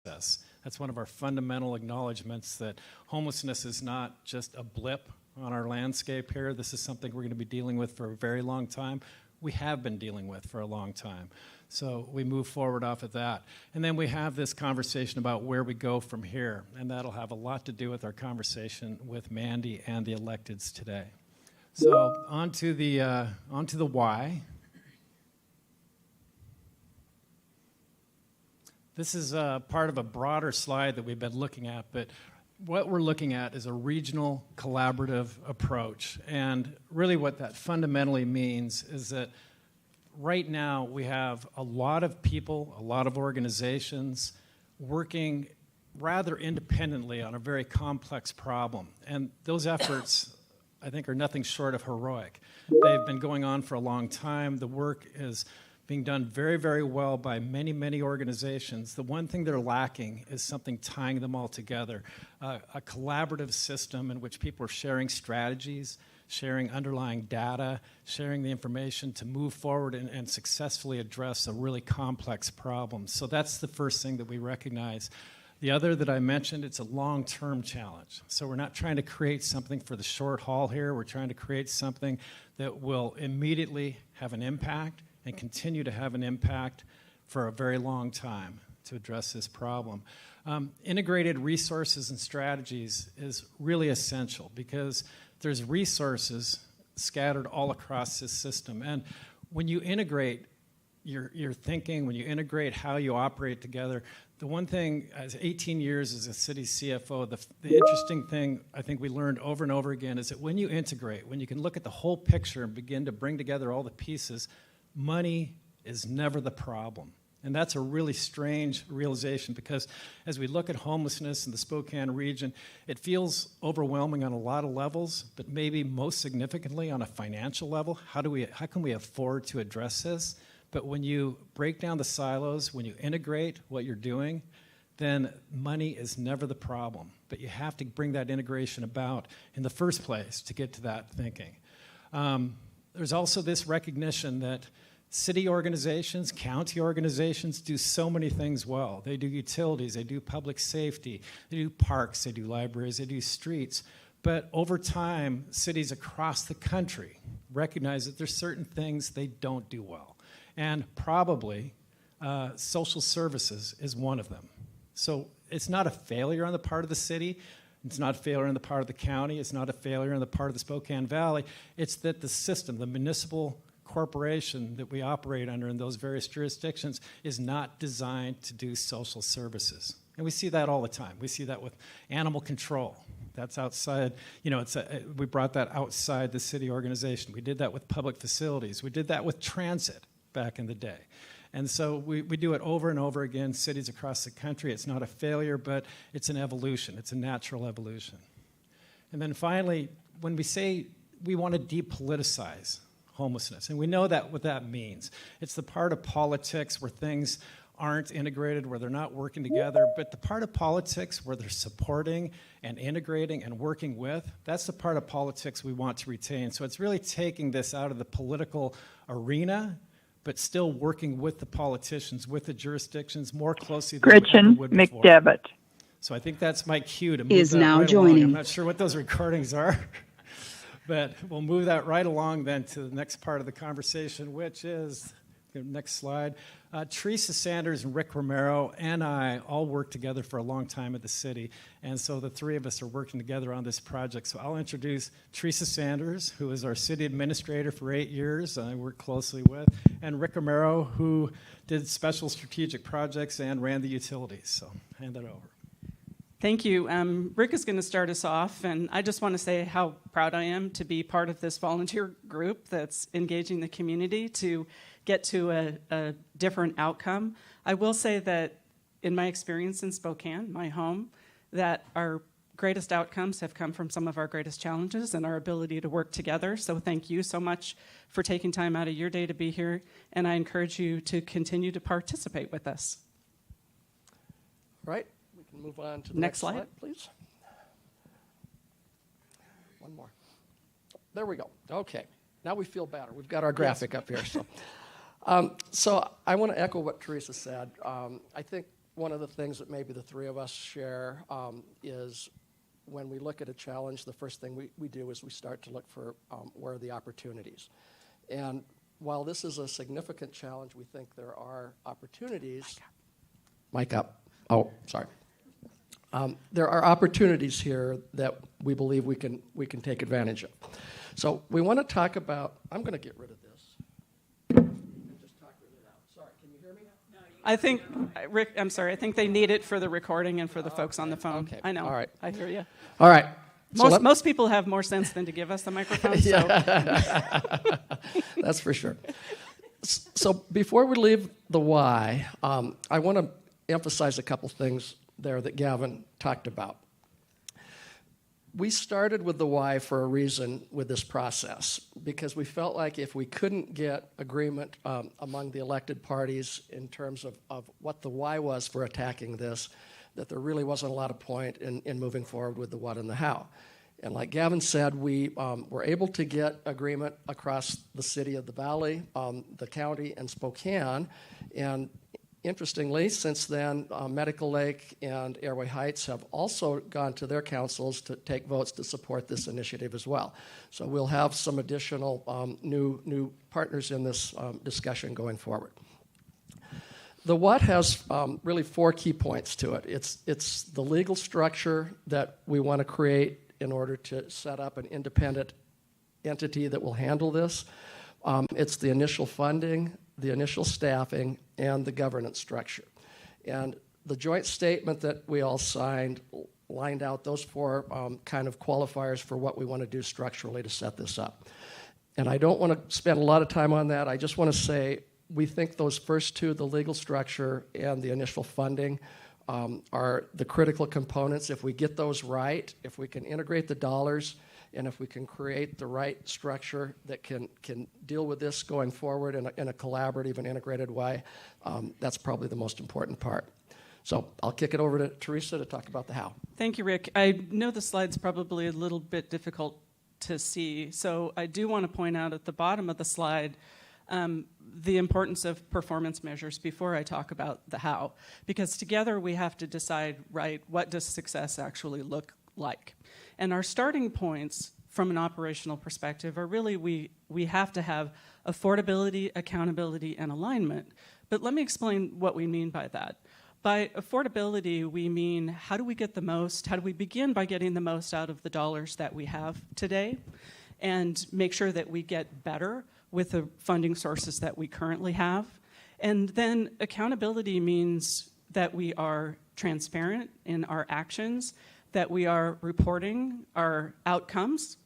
That's one of our fundamental acknowledgments that homelessness is not just a blip on our landscape here. This is something we're going to be dealing with for a very long time. We have been dealing with for a long time. So we move forward off of that. And then we have this conversation about where we go from here, and that'll have a lot to do with our conversation with Mandy and the electeds today. So on to the why. This is part of a broader slide that we've been looking at, but what we're looking at is a regional collaborative approach. And really what that fundamentally means is that right now we have a lot of people, a lot of organizations working rather independently on a very complex problem. And those efforts, I think, are nothing short of heroic. They've been going on for a long time. The work is being done very, very well by many, many organizations. The one thing they're lacking is something tying them all together, a collaborative system in which people are sharing strategies, sharing underlying data, sharing the information to move forward and successfully address a really complex problem. So that's the first thing that we recognize. The other that I mentioned, it's a long-term challenge. So we're not trying to create something for the short haul here. We're trying to create something that will immediately have an impact and continue to have an impact for a very long time to address this problem. Integrated resources and strategies is really essential because there's resources scattered all across this system. And when you integrate your thinking, when you integrate how you operate together, the one thing, as 18 years as a city CFO, the interesting thing I think we learned over and over again is that when you integrate, when you can look at the whole picture and begin to bring together all the pieces, money is never the problem. And that's a really strange realization because as we look at homelessness in the Spokane region, it feels overwhelming on a lot of levels, but maybe most significantly on a financial level. How can we afford to address this? But when you break down the silos, when you integrate what you're doing, then money is never the problem. But you have to bring that integration about in the first place to get to that thinking. There's also this recognition that city organizations, county organizations do so many things well. They do utilities, they do public safety, they do parks, they do libraries, they do streets. But over time, cities across the country recognize that there's certain things they don't do well. And probably social services is one of them. So it's not a failure on the part of the city. It's not a failure on the part of the county. It's not a failure on the part of the Spokane Valley. It's that the system, the municipal corporation that we operate under in those various jurisdictions is not designed to do social services. And we see that all the time. We see that with animal control. That's outside, we brought that outside the city organization. We did that with public facilities. We did that with transit back in the day. And so we do it over and over again, cities across the country. It's not a failure, but it's an evolution. It's a natural evolution. And then finally, when we say we want to depoliticize homelessness, and we know that what that means. It's the part of politics where things aren't integrated, where they're not working together, but the part of politics where they're supporting and integrating and working with, that's the part of politics we want to retain. So it's really taking this out of the political arena, but still working with the politicians, with the jurisdictions more closely than Gretchen we would before. McDevitt So I think that's my cue to move is that now right joining. along. I'm not sure what those recordings are, but we'll move that right along then to the next part of the conversation, which is, next slide. Theresa Sanders and Rick Romero and I all worked together for a long time at the city, and so the three of us are working together on this project. So I'll introduce Theresa Sanders, who is our city administrator for 8 years, I work closely with, and Rick Romero, who did special strategic projects and ran the utilities. So hand that over. Thank you. Rick is going to start us off, and I just want to say how proud I am to be part of this volunteer group that's engaging the community to get to a different outcome. I will say that in my experience in Spokane, my home, that our greatest outcomes have come from some of our greatest challenges and our ability to work together. So thank you so much for taking time out of your day to be here, and I encourage you to continue to participate with us. All right, we can move on to the next slide, please. One more. There we go. Okay, now we feel better. We've got our graphic up here. So I want to echo what Theresa said. I think one of the things that maybe the three of us share is when we look at a challenge, the first thing we do is we start to look for where are the opportunities. And while this is a significant challenge, we think there are opportunities. Mic up. Oh, sorry. There are opportunities here that we believe we can take advantage of. So we want to talk about, I'm going to get rid of this. Just talk it out. Sorry, can you hear me? I think, Rick, I'm sorry, I think they need it for the recording and for the folks on the phone. Okay. I know. All right. I hear you. All right. Most people have more sense than to give us the microphone. So. That's for sure. So before we leave the why, I want to emphasize a couple things there that Gavin talked about. We started with the why for a reason with this process, because we felt like if we couldn't get agreement among the elected parties in terms of what the why was for attacking this, that there really wasn't a lot of point in moving forward with the what and the how. And like Gavin said, we were able to get agreement across the city of the Valley, the county, and Spokane. And interestingly, since then, Medical Lake and Airway Heights have also gone to their councils to take votes to support this initiative as well. So we'll have some additional new partners in this discussion going forward. The what has really 4 key points to it. It's the legal structure that we want to create in order to set up an independent entity that will handle this. It's the initial funding, the initial staffing, and the governance structure. And the joint statement that we all signed lined out those 4 kind of qualifiers for what we want to do structurally to set this up. And I don't want to spend a lot of time on that. I just want to say we think those first 2, the legal structure and the initial funding, are the critical components. If we get those right, if we can integrate the dollars, and if we can create the right structure that can deal with this going forward in a collaborative and integrated way, that's probably the most important part. So I'll kick it over to Theresa to talk about the how. Thank you, Rick. I know the slide's probably a little bit difficult to see, so I do want to point out at the bottom of the slide the importance of performance measures before I talk about the how, because together we have to decide, right, what does success actually look like? And our starting points from an operational perspective are really we have to have affordability, accountability, and alignment. But let me explain what we mean by that. By affordability, we mean how do we get the most, how do we begin by getting the most out of the dollars that we have today and make sure that we get better with the funding sources that we currently have. And then accountability means that we are transparent in our actions, that we are reporting our outcomes,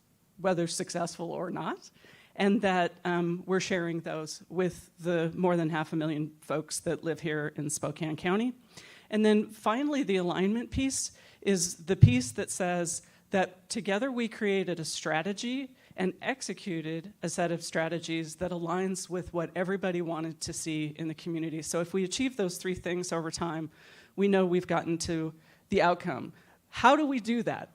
whether successful or not, and that we're sharing those with the more than 500,000 folks that live here in Spokane County. And then finally, the alignment piece is the piece that says that together we created a strategy and executed a set of strategies that aligns with what everybody wanted to see in the community. So if we achieve those 3 things over time, we know we've gotten to the outcome. How do we do that?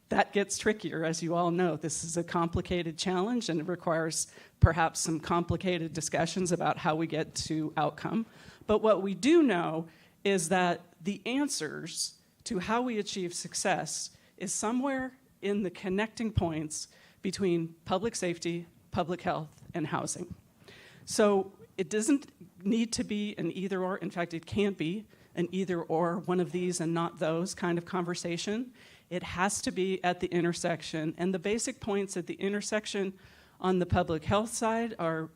That gets trickier, as you all know. This is a complicated challenge, and it requires perhaps some complicated discussions about how we get to outcome. But what we do know is that the answers to how we achieve success is somewhere in the connecting points between public safety, public health, and housing. So it doesn't need to be an either or. In fact, it can't be an either or, one of these and not those kind of conversation. It has to be at the intersection. And the basic points at the intersection on the public health side are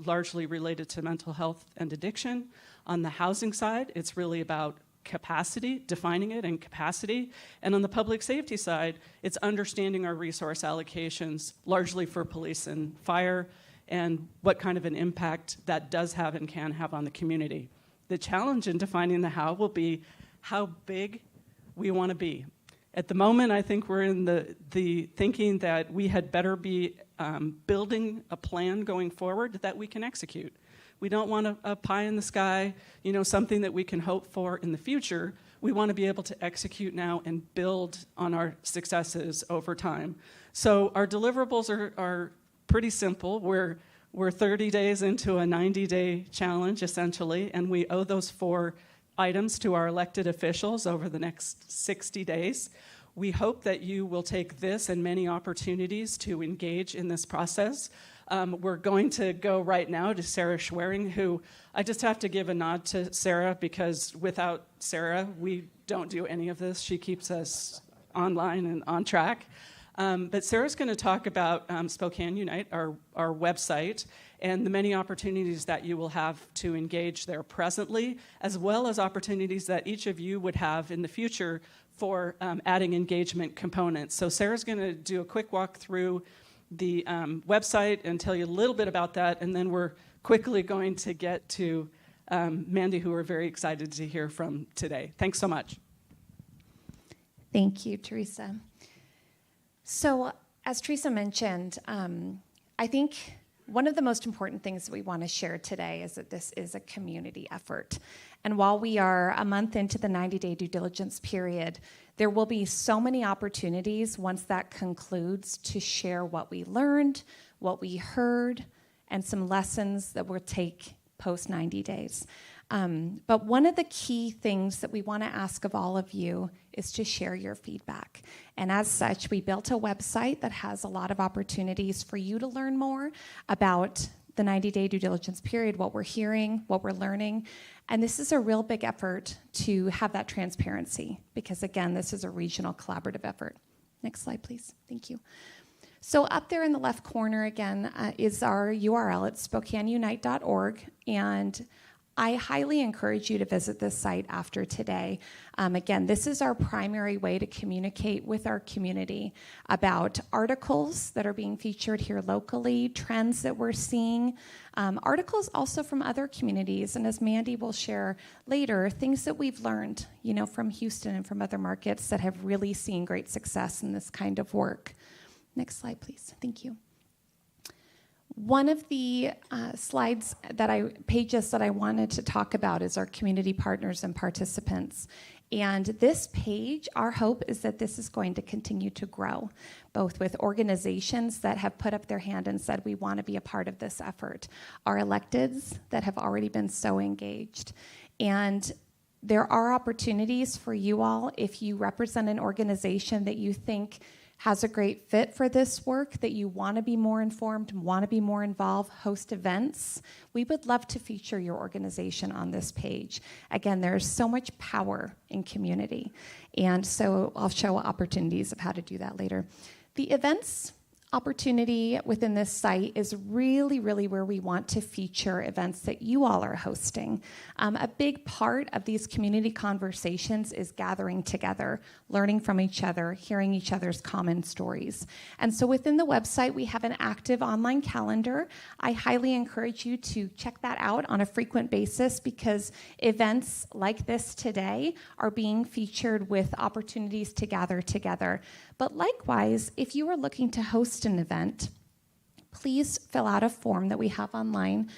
largely related to mental health and addiction. On the housing side, it's really about capacity, defining it and capacity. And on the public safety side, it's understanding our resource allocations, largely for police and fire, and what kind of an impact that does have and can have on the community. The challenge in defining the how will be how big we want to be. At the moment, I think we're in the thinking that we had better be building a plan going forward that we can execute. We don't want a pie in the sky, something that we can hope for in the future. We want to be able to execute now and build on our successes over time. So our deliverables are pretty simple. We're 30 days into a 90-day challenge, essentially, and we owe those 4 items to our elected officials over the next 60 days. We hope that you will take this and many opportunities to engage in this process. We're going to go right now to Sarah Schwering, who I just have to give a nod to Sarah, because without Sarah, we don't do any of this. She keeps us online and on track. But Sarah's going to talk about Spokane Unite, our website, and the many opportunities that you will have to engage there presently, as well as opportunities that each of you would have in the future for adding engagement components. So Sarah's going to do a quick walk through the website and tell you a little bit about that, and then we're quickly going to get to Mandy, who we're very excited to hear from today. Thanks so much. Thank you, Theresa. So, as Theresa mentioned, I think one of the most important things that we want to share today is that this is a community effort. And while we are a month into the 90-day due diligence period, there will be so many opportunities once that concludes to share what we learned, what we heard, and some lessons that we'll take post 90 days. But one of the key things that we want to ask of all of you is to share your feedback. And as such, we built a website that has a lot of opportunities for you to learn more about the 90-day due diligence period, what we're hearing, what we're learning. And this is a real big effort to have that transparency, because again, this is a regional collaborative effort. Next slide, please. Thank you. So up there in the left corner, again, is our URL. It's SpokaneUnite.org, and I highly encourage you to visit this site after today. Again, this is our primary way to communicate with our community about articles that are being featured here locally, trends that we're seeing, articles also from other communities, and as Mandy will share later, things that we've learned, from Houston and from other markets that have really seen great success in this kind of work. Next slide, please. Thank you. One of the pages that I wanted to talk about is our community partners and participants. And this page, our hope is that this is going to continue to grow, both with organizations that have put up their hand and said, we want to be a part of this effort, our electeds that have already been so engaged. And there are opportunities for you all if you represent an organization that you think has a great fit for this work, that you want to be more informed, want to be more involved, host events. We would love to feature your organization on this page. Again, there's so much power in community, and so I'll show opportunities of how to do that later. The events opportunity within this site is really, really where we want to feature events that you all are hosting. A big part of these community conversations is gathering together, learning from each other, hearing each other's common stories. And so within the website, we have an active online calendar. I highly encourage you to check that out on a frequent basis, because events like this today are being featured with opportunities to gather together. But likewise, if you are looking to host an event, please fill out a form that we have online.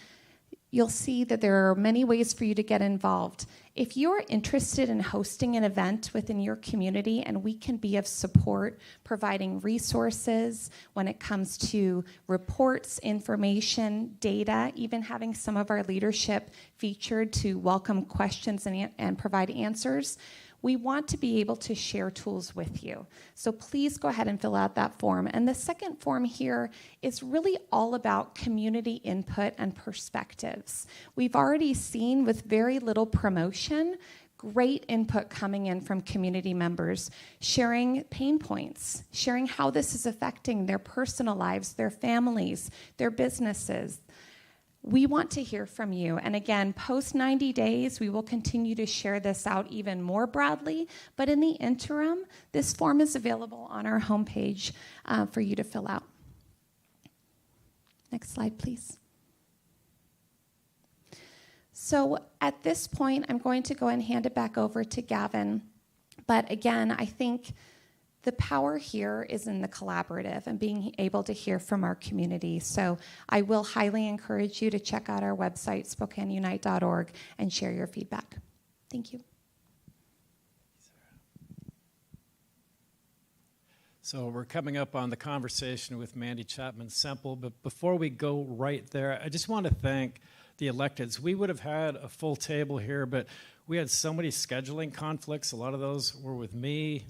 You'll see that there are many ways for you to get involved. If you're interested in hosting an event within your community and we can be of support, providing resources when it comes to reports, information, data, even having some of our leadership featured to welcome questions and provide answers, we want to be able to share tools with you. So please go ahead and fill out that form. And the second form here is really all about community input and perspectives. We've already seen, with very little promotion, great input coming in from community members, sharing pain points, sharing how this is affecting their personal lives, their families, their businesses. We want to hear from you. And again, post 90 days, we will continue to share this out even more broadly. But in the interim, this form is available on our homepage for you to fill out. Next slide, please. So at this point, I'm going to go and hand it back over to Gavin. But again, I think the power here is in the collaborative and being able to hear from our community. So I will highly encourage you to check out our website, SpokaneUnite.org, and share your feedback. Thank you. So we're coming up on the conversation with Mandy Chapman Semple, but before we go right there, I just want to thank the electeds. We would have had a full table here, but we had so many scheduling conflicts. A lot of those were with me.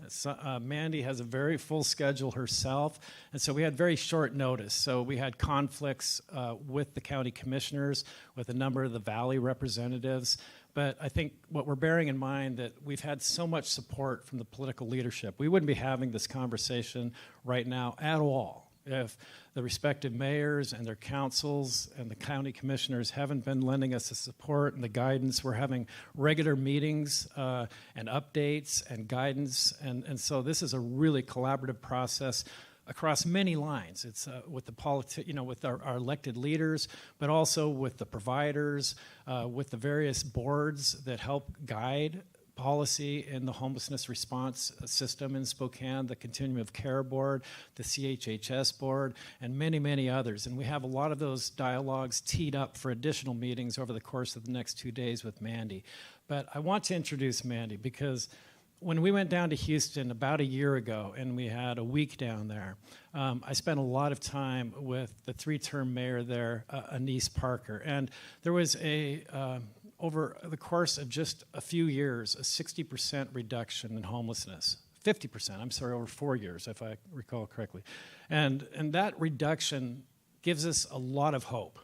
Mandy has a very full schedule herself, and so we had very short notice. So we had conflicts with the county commissioners, with a number of the valley representatives. But I think what we're bearing in mind that we've had so much support from the political leadership. We wouldn't be having this conversation right now at all if the respective mayors and their councils and the county commissioners haven't been lending us the support and the guidance. We're having regular meetings and updates and guidance, and so this is a really collaborative process across many lines. It's with the with our elected leaders, but also with the providers, with the various boards that help guide policy in the homelessness response system in Spokane, the Continuum of Care Board, the CHHS Board, and many, many others. And we have a lot of those dialogues teed up for additional meetings over the course of the next 2 days with Mandy. But I want to introduce Mandy because when we went down to Houston about a year ago and we had a week down there, I spent a lot of time with the 3-term mayor there, Anise Parker. And there was over the course of just a few years, a 60% reduction in homelessness. 50%, I'm sorry, over 4 years, if I recall correctly. And that reduction gives us a lot of hope.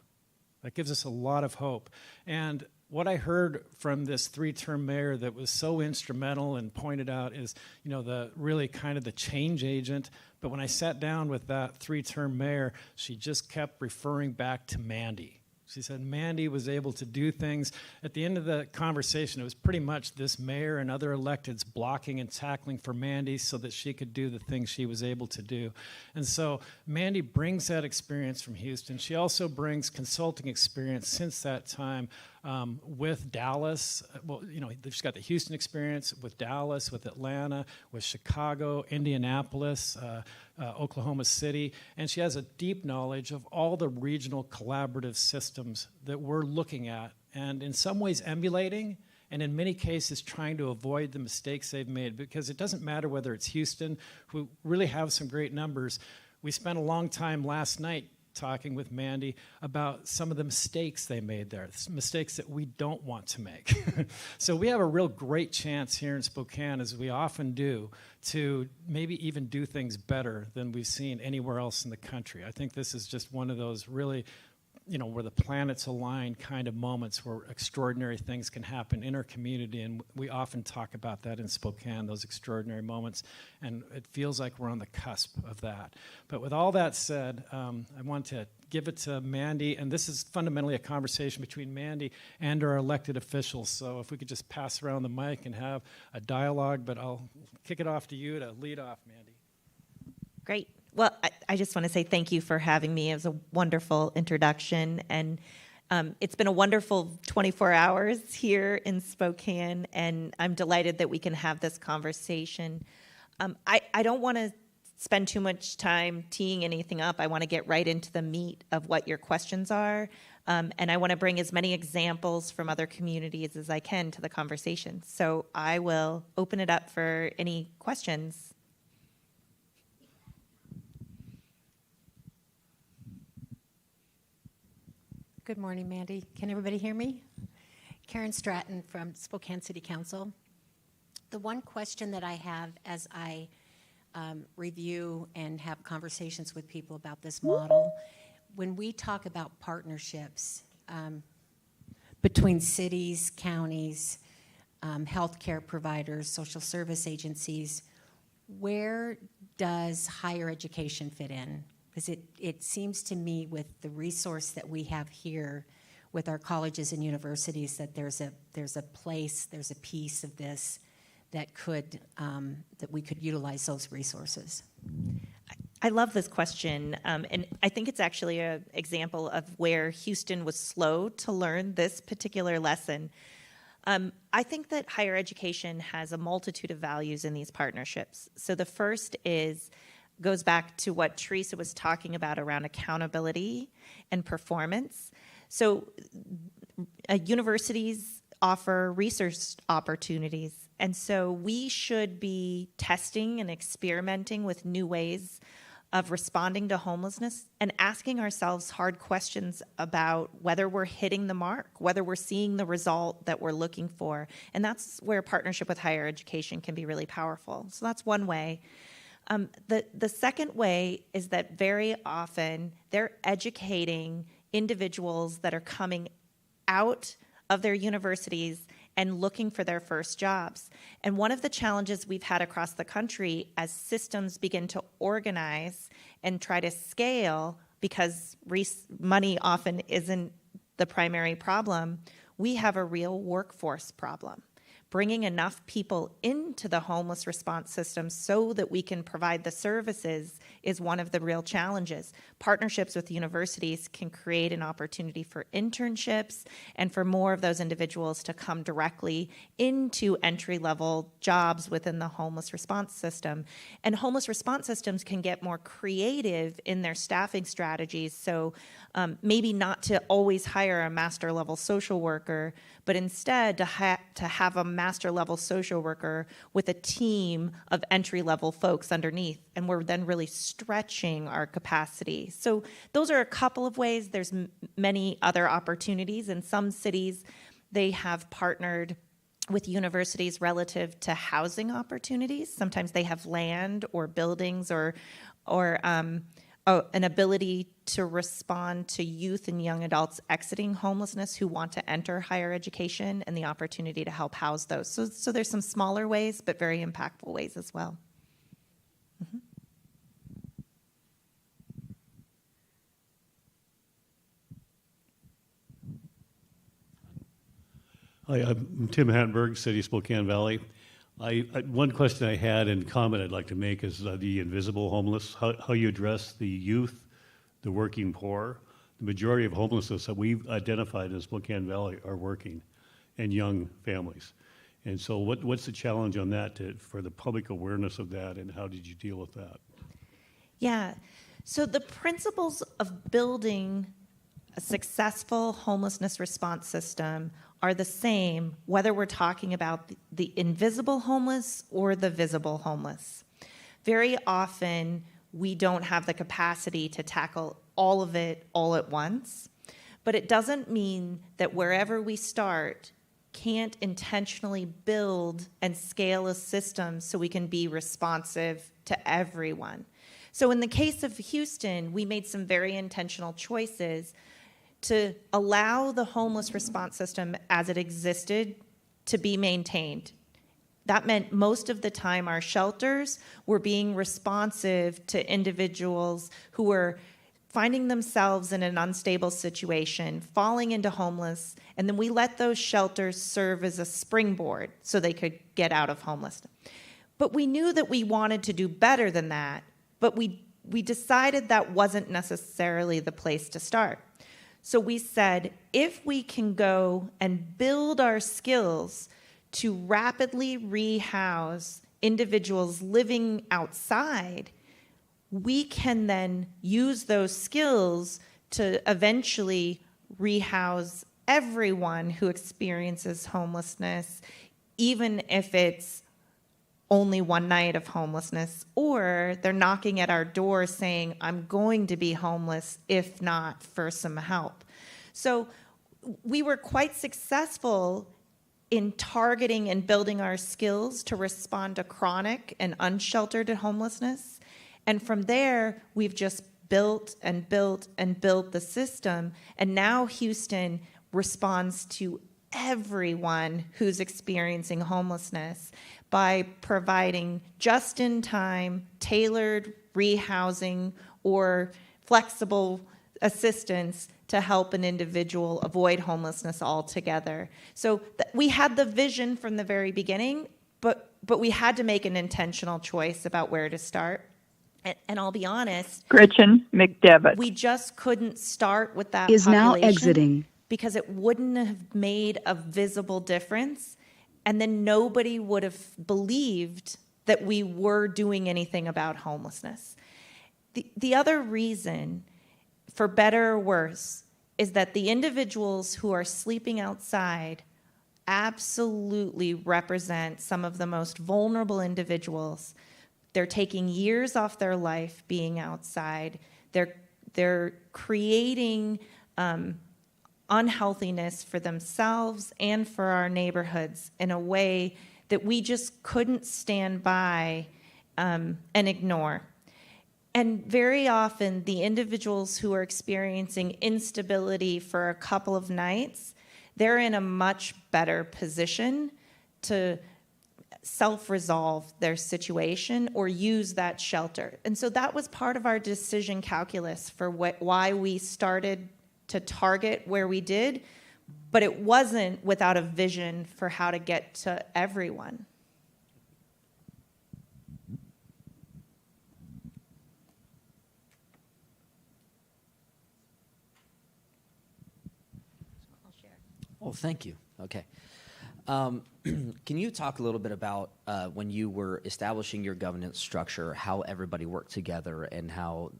That gives us a lot of hope. And what I heard from this 3-term mayor that was so instrumental and pointed out is, the really kind of the change agent. But when I sat down with that 3-term mayor, she just kept referring back to Mandy. She said Mandy was able to do things. At the end of the conversation, it was pretty much this mayor and other electeds blocking and tackling for Mandy so that she could do the things she was able to do. And so Mandy brings that experience from Houston. She also brings consulting experience since that time with Dallas. Well, she's got the Houston experience with Dallas, with Atlanta, with Chicago, Indianapolis, Oklahoma City, and she has a deep knowledge of all the regional collaborative systems that we're looking at and in some ways emulating, and in many cases trying to avoid the mistakes they've made, because it doesn't matter whether it's Houston, who really have some great numbers. We spent a long time last night talking with Mandy about some of the mistakes they made there, mistakes that we don't want to make. So we have a real great chance here in Spokane, as we often do, to maybe even do things better than we've seen anywhere else in the country. I think this is just one of those really, where the planets align kind of moments where extraordinary things can happen in our community, and we often talk about that in Spokane, those extraordinary moments, and it feels like we're on the cusp of that. But with all that said, I want to give it to Mandy, and this is fundamentally a conversation between Mandy and our elected officials, so if we could just pass around the mic and have a dialogue, but I'll kick it off to you to lead off, Mandy. Great. Well, I just want to say thank you for having me. It was a wonderful introduction, and it's been a wonderful 24 hours here in Spokane, and I'm delighted that we can have this conversation. I don't want to spend too much time teeing anything up. I want to get right into the meat of what your questions are, and I want to bring as many examples from other communities as I can to the conversation. So I will open it up for any questions. Good morning, Mandy. Can everybody hear me? Karen Stratton from Spokane City Council. The one question that I have as I review and have conversations with people about this model, when we talk about partnerships between cities, counties, healthcare providers, social service agencies, where does higher education fit in? Because it seems to me with the resource that we have here with our colleges and universities that there's a place, there's a piece of this that could that we could utilize those resources. I love this question, and I think it's actually an example of where Houston was slow to learn this particular lesson. I think that higher education has a multitude of values in these partnerships. So the first goes back to what Theresa was talking about around accountability and performance. So universities offer research opportunities, and so we should be testing and experimenting with new ways of responding to homelessness and asking ourselves hard questions about whether we're hitting the mark, whether we're seeing the result that we're looking for. And that's where partnership with higher education can be really powerful. So that's one way. The second way is that very often they're educating individuals that are coming out of their universities and looking for their first jobs. And one of the challenges we've had across the country as systems begin to organize and try to scale, because money often isn't the primary problem, we have a real workforce problem. Bringing enough people into the homeless response system so that we can provide the services is one of the real challenges. Partnerships with universities can create an opportunity for internships and for more of those individuals to come directly into entry-level jobs within the homeless response system. And homeless response systems can get more creative in their staffing strategies, so maybe not to always hire a master-level social worker, but instead to have a master-level social worker with a team of entry-level folks underneath, and we're then really stretching our capacity. So those are a couple of ways. There's many other opportunities. In some cities, they have partnered with universities relative to housing opportunities. Sometimes they have land or buildings or an ability to respond to youth and young adults exiting homelessness who want to enter higher education, and the opportunity to help house those. So there's some smaller ways, but very impactful ways as well. Mm-hmm. Hi, I'm Tim Hattenberg, City of Spokane Valley. One question I had and comment I'd like to make is the invisible homeless, how you address the youth, the working poor. The majority of homelessness that we've identified in Spokane Valley are working and young families. And so what's the challenge on that for the public awareness of that, and how did you deal with that? Yeah, so the principles of building a successful homelessness response system are the same whether we're talking about the invisible homeless or the visible homeless. Very often, we don't have the capacity to tackle all of it all at once, but it doesn't mean that wherever we start can't intentionally build and scale a system so we can be responsive to everyone. So in the case of Houston, we made some very intentional choices to allow the homeless response system as it existed to be maintained. That meant most of the time our shelters were being responsive to individuals who were finding themselves in an unstable situation, falling into homeless, and then we let those shelters serve as a springboard so they could get out of homelessness. But we knew that we wanted to do better than that, but we decided that wasn't necessarily the place to start. So we said, if we can go and build our skills to rapidly rehouse individuals living outside, we can then use those skills to eventually rehouse everyone who experiences homelessness, even if it's only one night of homelessness, or they're knocking at our door saying, I'm going to be homeless if not for some help. So we were quite successful in targeting and building our skills to respond to chronic and unsheltered homelessness. And from there, we've just built and built and built the system. And now Houston responds to everyone who's experiencing homelessness by providing just-in-time, tailored rehousing or flexible assistance to help an individual avoid homelessness altogether. So we had the vision from the very beginning, but we had to make an intentional choice about where to start. And I'll be honest, Gretchen McDevitt. We just couldn't start with that is now population exiting because it wouldn't have made a visible difference. And then nobody would have believed that we were doing anything about homelessness. The other reason, for better or worse, is that the individuals who are sleeping outside absolutely represent some of the most vulnerable individuals They're taking years off their life being outside. They're creating unhealthiness for themselves and for our neighborhoods in a way that we just couldn't stand by and ignore. And very often, the individuals who are experiencing instability for a couple of nights, they're in a much better position to self-resolve their situation or use that shelter. And so that was part of our decision calculus for why we started to target where we did, but it wasn't without a vision for how to get to everyone. Oh, thank you. Okay. Can you talk a little bit about when you were establishing your governance structure, how everybody worked together, and how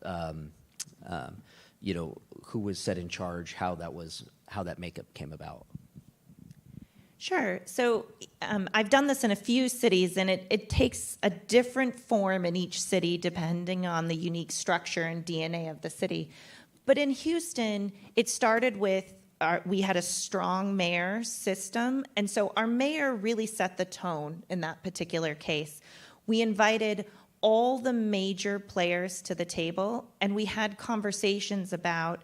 who was set in charge, how that makeup came about? Sure. So I've done this in a few cities, and it takes a different form in each city depending on the unique structure and DNA of the city. But in Houston, it started with we had a strong mayor system, and so our mayor really set the tone in that particular case. We invited all the major players to the table, and we had conversations about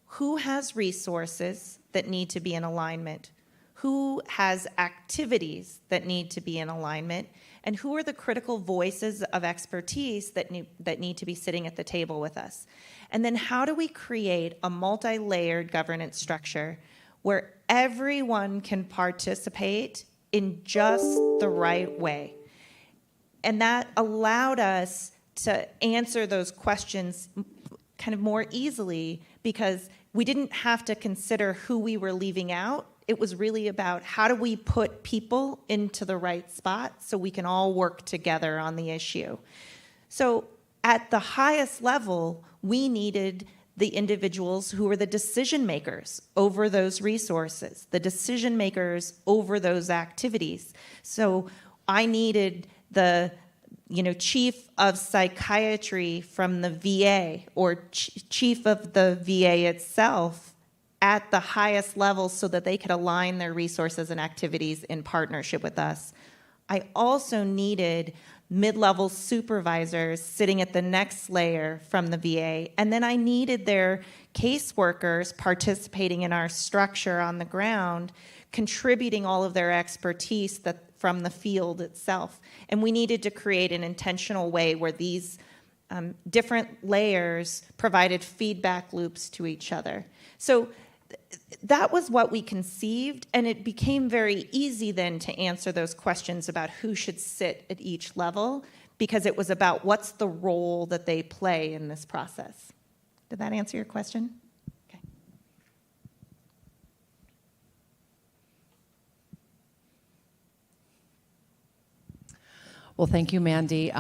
who has resources that need to be in alignment, who has activities that need to be in alignment, and who are the critical voices of expertise that need to be sitting at the table with us. And then how do we create a multi-layered governance structure where everyone can participate in just the right way? And that allowed us to answer those questions kind of more easily because we didn't have to consider who we were leaving out. It was really about how do we put people into the right spot so we can all work together on the issue. So at the highest level, we needed the individuals who were the decision makers over those resources, the decision makers over those activities. So I needed the chief of psychiatry from the VA or chief of the VA itself at the highest level so that they could align their resources and activities in partnership with us. I also needed mid-level supervisors sitting at the next layer from the VA, and then I needed their caseworkers participating in our structure on the ground, contributing all of their expertise from the field itself. And we needed to create an intentional way where these different layers provided feedback loops to each other. So that was what we conceived, and it became very easy then to answer those questions about who should sit at each level, because it was about what's the role that they play in this process. Did that answer your question? Okay. Well, thank you, Mandy.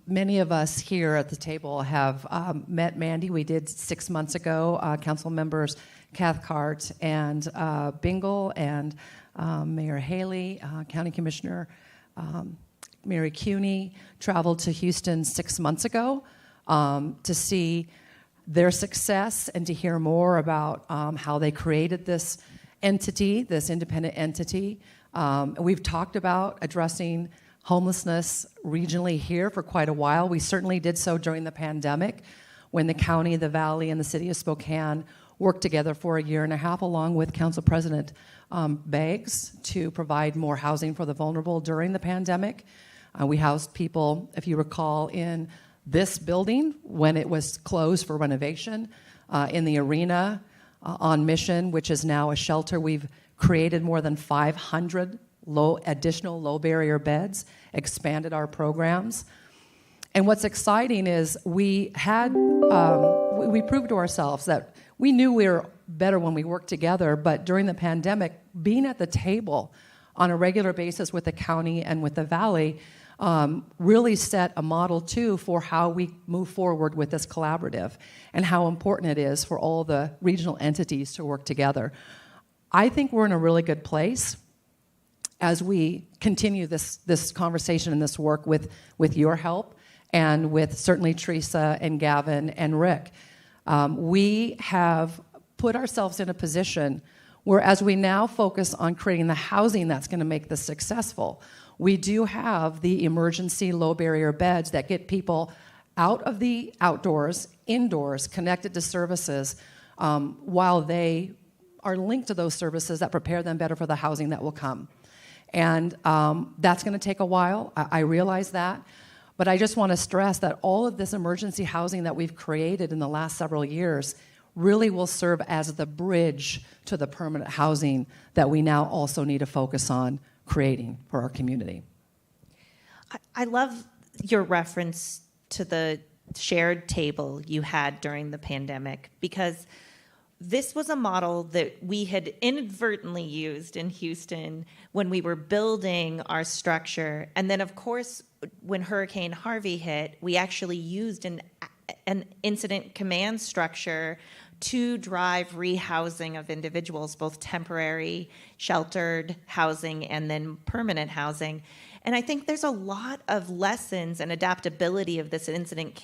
Many of us here at the table have met Mandy. We did 6 months ago. Council members Cathcart and Bingle and Mayor Haley, County Commissioner Mary Cuney traveled to Houston 6 months ago to see their success and to hear more about how they created this entity, this independent entity. We've talked about addressing homelessness regionally here for quite a while. We certainly did so during the pandemic when the county, the valley, and the city of Spokane worked together for a year and a half along with Council President Beggs to provide more housing for the vulnerable during the pandemic. We housed people, if you recall, in this building when it was closed for renovation, in the arena on Mission, which is now a shelter. We've created more than 500 additional low-barrier beds, expanded our programs. And what's exciting is we proved to ourselves that we knew we were better when we worked together, but during the pandemic, being at the table on a regular basis with the county and with the valley really set a model, too, for how we move forward with this collaborative and how important it is for all the regional entities to work together. I think we're in a really good place as we continue this conversation and this work with your help and with certainly Theresa and Gavin and Rick. We have put ourselves in a position where, as we now focus on creating the housing that's going to make this successful, we do have the emergency low barrier beds that get people out of the outdoors, indoors, connected to services, while they are linked to those services that prepare them better for the housing that will come. And that's going to take a while. I realize that. But I just want to stress that all of this emergency housing that we've created in the last several years really will serve as the bridge to the permanent housing that we now also need to focus on creating for our community. I love your reference to the shared table you had during the pandemic, because this was a model that we had inadvertently used in Houston when we were building our structure. And then, of course, when Hurricane Harvey hit, we actually used an incident command structure to drive rehousing of individuals, both temporary, sheltered housing, and then permanent housing. And I think there's a lot of lessons and adaptability of this incident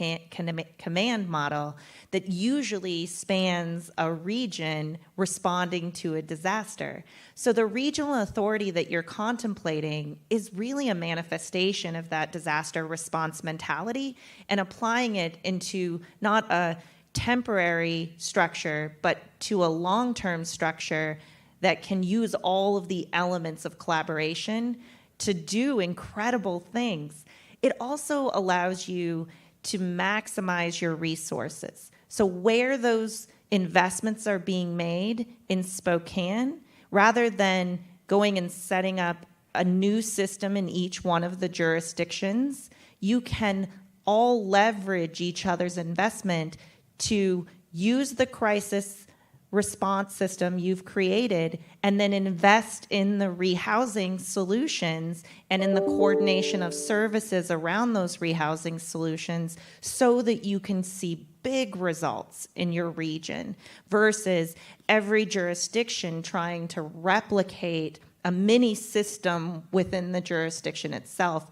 command model that usually spans a region responding to a disaster. So the regional authority that you're contemplating is really a manifestation of that disaster response mentality and applying it into not a temporary structure, but to a long-term structure that can use all of the elements of collaboration to do incredible things. It also allows you to maximize your resources. So where those investments are being made in Spokane, rather than going and setting up a new system in each one of the jurisdictions, you can all leverage each other's investment to use the crisis response system you've created and then invest in the rehousing solutions and in the coordination of services around those rehousing solutions so that you can see big results in your region versus every jurisdiction trying to replicate a mini system within the jurisdiction itself.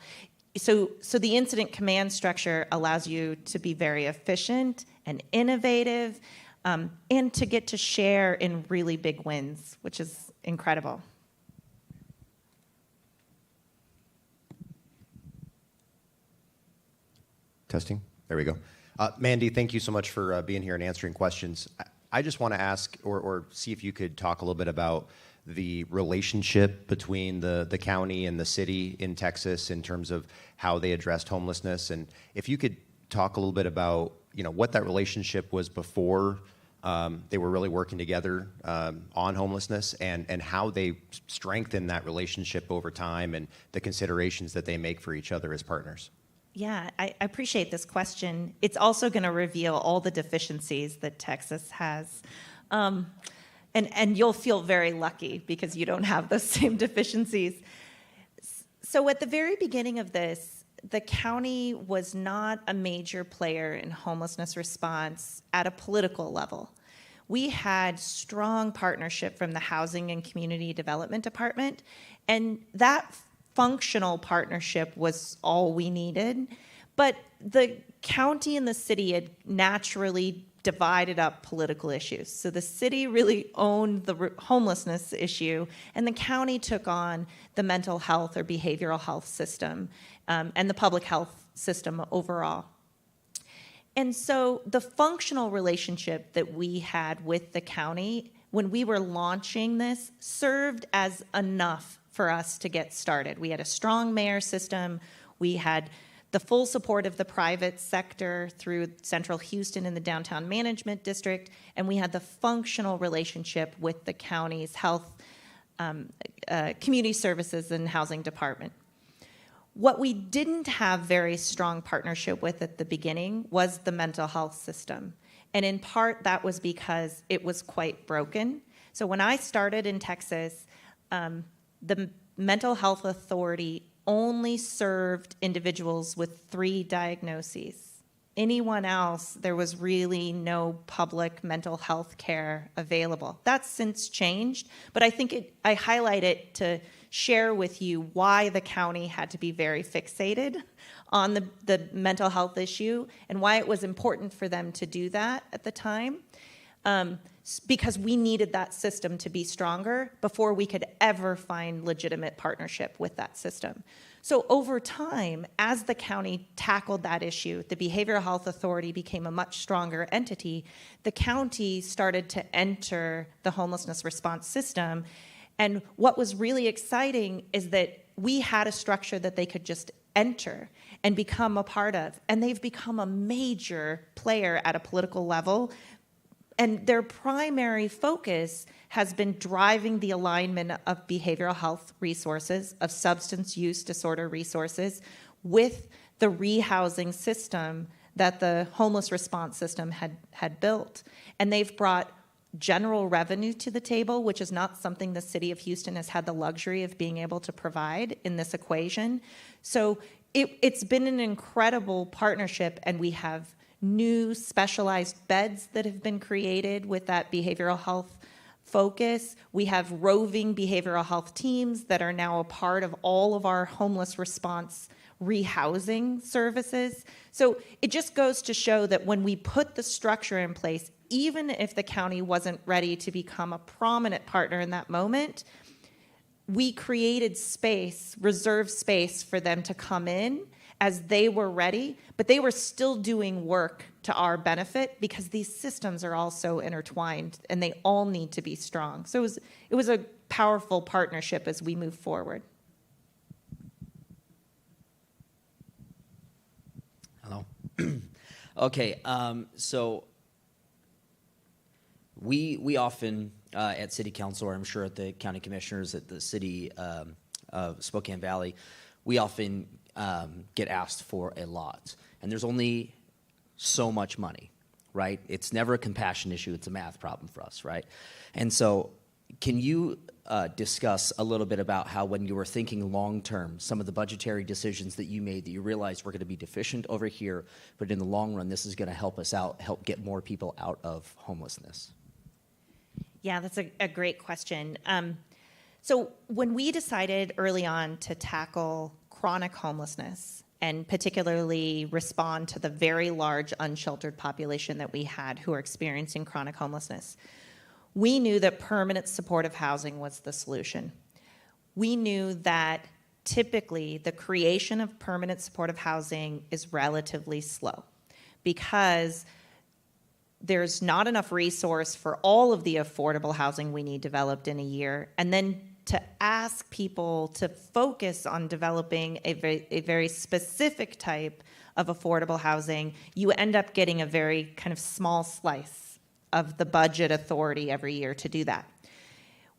So the incident command structure allows you to be very efficient and innovative, and to get to share in really big wins, which is incredible. Testing. There we go. Mandy, thank you so much for being here and answering questions. I just want to ask or see if you could talk a little bit about the relationship between the county and the city in Texas in terms of how they addressed homelessness. And if you could talk a little bit about, what that relationship was before they were really working together on homelessness and how they strengthen that relationship over time and the considerations that they make for each other as partners. Yeah, I appreciate this question. It's also going to reveal all the deficiencies that Texas has. And you'll feel very lucky because you don't have those same deficiencies. So at the very beginning of this, the county was not a major player in homelessness response at a political level. We had strong partnership from the Housing and Community Development Department, and that functional partnership was all we needed. But the county and the city had naturally divided up political issues. So the city really owned the homelessness issue, and the county took on the mental health or behavioral health system and the public health system overall. And so the functional relationship that we had with the county when we were launching this served as enough for us to get started. We had a strong mayor system. We had the full support of the private sector through Central Houston and the Downtown Management District, and we had the functional relationship with the county's health, community services, and housing department. What we didn't have very strong partnership with at the beginning was the mental health system. And in part, that was because it was quite broken. So when I started in Texas, the mental health authority only served individuals with 3 diagnoses. Anyone else, there was really no public mental health care available. That's since changed, but I think I highlight it to share with you why the county had to be very fixated on the mental health issue and why it was important for them to do that at the time. Because we needed that system to be stronger before we could ever find legitimate partnership with that system. So over time, as the county tackled that issue, the Behavioral Health Authority became a much stronger entity. The county started to enter the homelessness response system. And what was really exciting is that we had a structure that they could just enter and become a part of. And they've become a major player at a political level. And their primary focus has been driving the alignment of behavioral health resources, of substance use disorder resources, with the rehousing system that the homeless response system had built. And they've brought general revenue to the table, which is not something the city of Houston has had the luxury of being able to provide in this equation. So it's been an incredible partnership, and we have new specialized beds that have been created with that behavioral health focus. We have roving behavioral health teams that are now a part of all of our homeless response rehousing services. So it just goes to show that when we put the structure in place, even if the county wasn't ready to become a prominent partner in that moment, we created space, reserved space for them to come in as they were ready, but they were still doing work to our benefit because these systems are all so intertwined and they all need to be strong. So it was a powerful partnership as we move forward. Hello. Okay, so we often at City Council, or I'm sure at the county commissioners at the city of Spokane Valley, we often get asked for a lot. And there's only so much money, right? It's never a compassion issue, it's a math problem for us, right? And so can you discuss a little bit about how when you were thinking long-term, some of the budgetary decisions that you made that you realized were going to be deficient over here, but in the long run, this is going to help us out, help get more people out of homelessness? Yeah, that's a great question. So when we decided early on to tackle chronic homelessness and particularly respond to the very large unsheltered population that we had who are experiencing chronic homelessness, we knew that permanent supportive housing was the solution. We knew that typically the creation of permanent supportive housing is relatively slow because there's not enough resource for all of the affordable housing we need developed in a year. And then to ask people to focus on developing a very specific type of affordable housing, you end up getting a very kind of small slice of the budget authority every year to do that.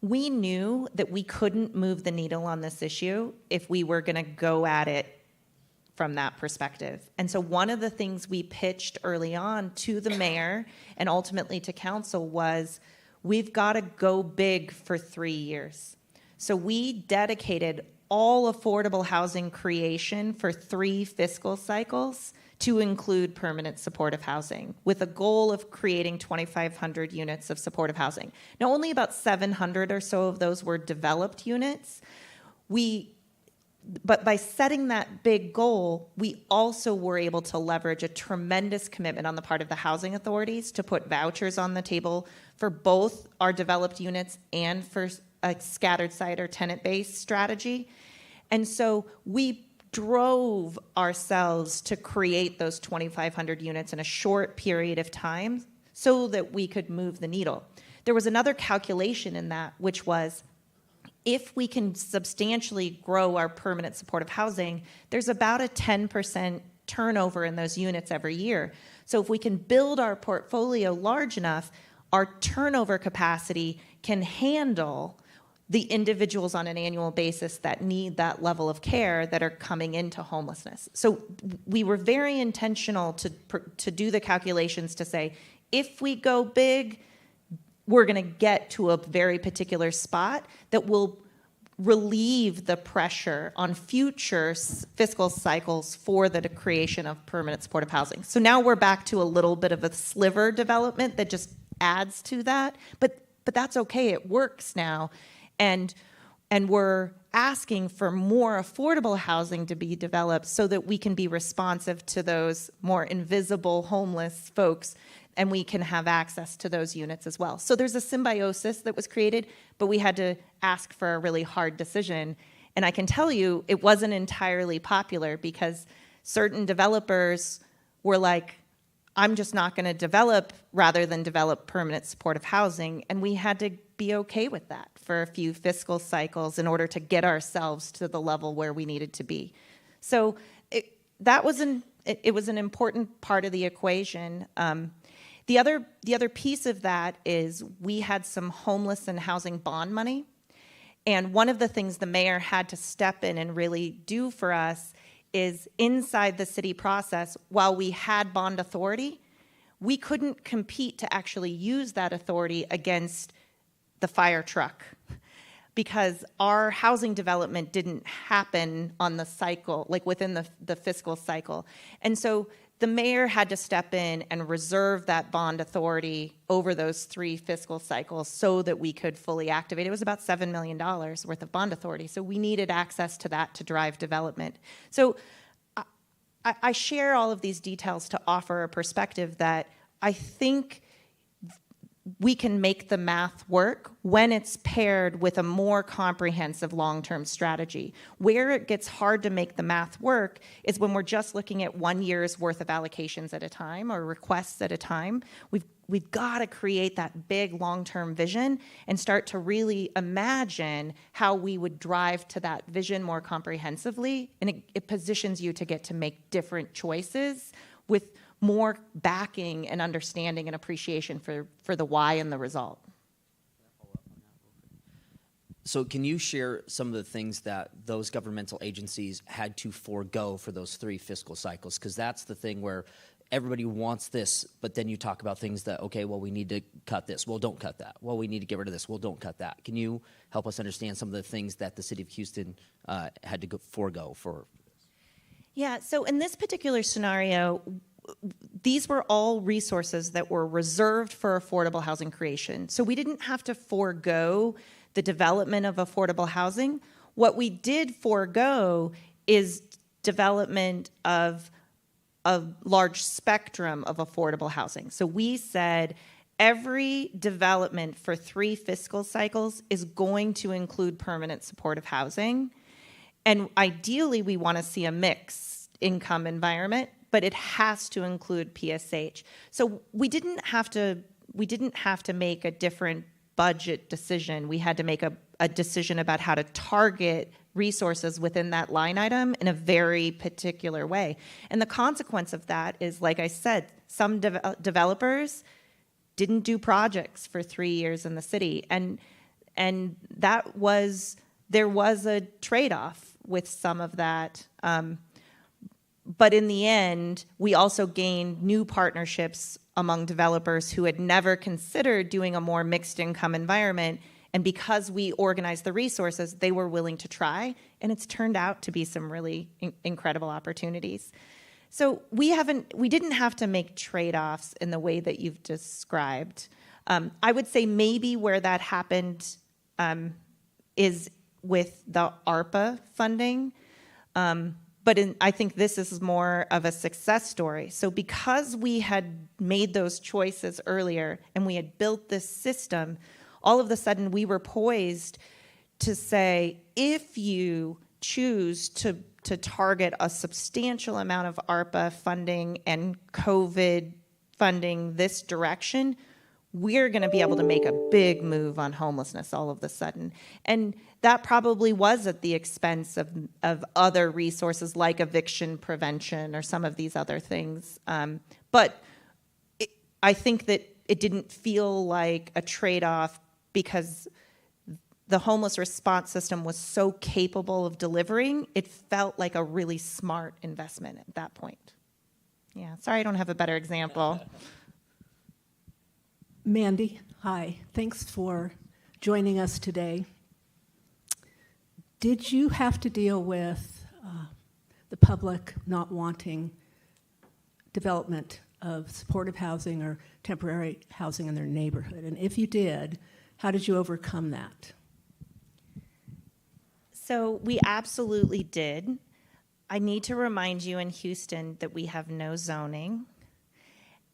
We knew that we couldn't move the needle on this issue if we were going to go at it from that perspective. And so one of the things we pitched early on to the mayor and ultimately to council was, we've got to go big for 3 years. So we dedicated all affordable housing creation for 3 fiscal cycles to include permanent supportive housing, with a goal of creating 2,500 units of supportive housing. Now, only about 700 or so of those were developed units. But by setting that big goal, we also were able to leverage a tremendous commitment on the part of the housing authorities to put vouchers on the table for both our developed units and for a scattered site or tenant-based strategy. And so we drove ourselves to create those 2,500 units in a short period of time so that we could move the needle. There was another calculation in that, which was, if we can substantially grow our permanent supportive housing, there's about a 10% turnover in those units every year. So if we can build our portfolio large enough, our turnover capacity can handle the individuals on an annual basis that need that level of care that are coming into homelessness. So we were very intentional to do the calculations to say, if we go big, we're going to get to a very particular spot that will relieve the pressure on future fiscal cycles for the creation of permanent supportive housing. So now we're back to a little bit of a sliver development that just adds to that, but that's okay, it works now. And And we're asking for more affordable housing to be developed so that we can be responsive to those more invisible homeless folks, and we can have access to those units as well. So there's a symbiosis that was created, but we had to ask for a really hard decision. And I can tell you it wasn't entirely popular, because certain developers were like, I'm just not going to develop rather than develop permanent supportive housing. And we had to be okay with that for a few fiscal cycles in order to get ourselves to the level where we needed to be. So it was an important part of the equation. The other piece of that is we had some homeless and housing bond money. And one of the things the mayor had to step in and really do for us is, inside the city process, while we had bond authority, we couldn't compete to actually use that authority against the fire truck, because our housing development didn't happen on the cycle, like within the fiscal cycle. And so the mayor had to step in and reserve that bond authority over those 3 fiscal cycles so that we could fully activate. It was about $7 million worth of bond authority. So we needed access to that to drive development. So I share all of these details to offer a perspective that I think we can make the math work when it's paired with a more comprehensive long-term strategy. Where it gets hard to make the math work is when we're just looking at 1 year's worth of allocations at a time or requests at a time. We've got to create that big long-term vision and start to really imagine how we would drive to that vision more comprehensively, and it positions you to get to make different choices with more backing and understanding and appreciation for the why and the result. So can you share some of the things that those governmental agencies had to forego for those 3 fiscal cycles? Because that's the thing where everybody wants this, but then you talk about things that, okay, well, we need to cut this. Well, don't cut that. Well, we need to get rid of this. Well, don't cut that. Can you help us understand some of the things that the city of Houston had to forego for? Yeah, so in this particular scenario, these were all resources that were reserved for affordable housing creation. So we didn't have to forego the development of affordable housing. What we did forego is development of a large spectrum of affordable housing. So we said every development for 3 fiscal cycles is going to include permanent supportive housing. And ideally, we want to see a mixed income environment, but it has to include PSH. So we didn't have to make a different budget decision. We had to make a decision about how to target resources within that line item in a very particular way. And the consequence of that is, like I said, some developers didn't do projects for 3 years in the city, and there was a trade-off with some of that. But in the end, we also gained new partnerships among developers who had never considered doing a more mixed income environment. And because we organized the resources, they were willing to try. And it's turned out to be some really incredible opportunities. So we didn't have to make trade-offs in the way that you've described. I would say maybe where that happened is with the ARPA funding. But I think this is more of a success story. So because we had made those choices earlier and we had built this system, all of a sudden we were poised to say, if you choose to target a substantial amount of ARPA funding and COVID funding this direction, we're going to be able to make a big move on homelessness all of a sudden. And that probably was at the expense of other resources like eviction prevention or some of these other things. But I think that it didn't feel like a trade-off because the homeless response system was so capable of delivering, it felt like a really smart investment at that point. Yeah, sorry I don't have a better example. Mandy, hi. Thanks for joining us today. Did you have to deal with the public not wanting development of supportive housing or temporary housing in their neighborhood? And if you did, how did you overcome that? So we absolutely did. I need to remind you in Houston that we have no zoning.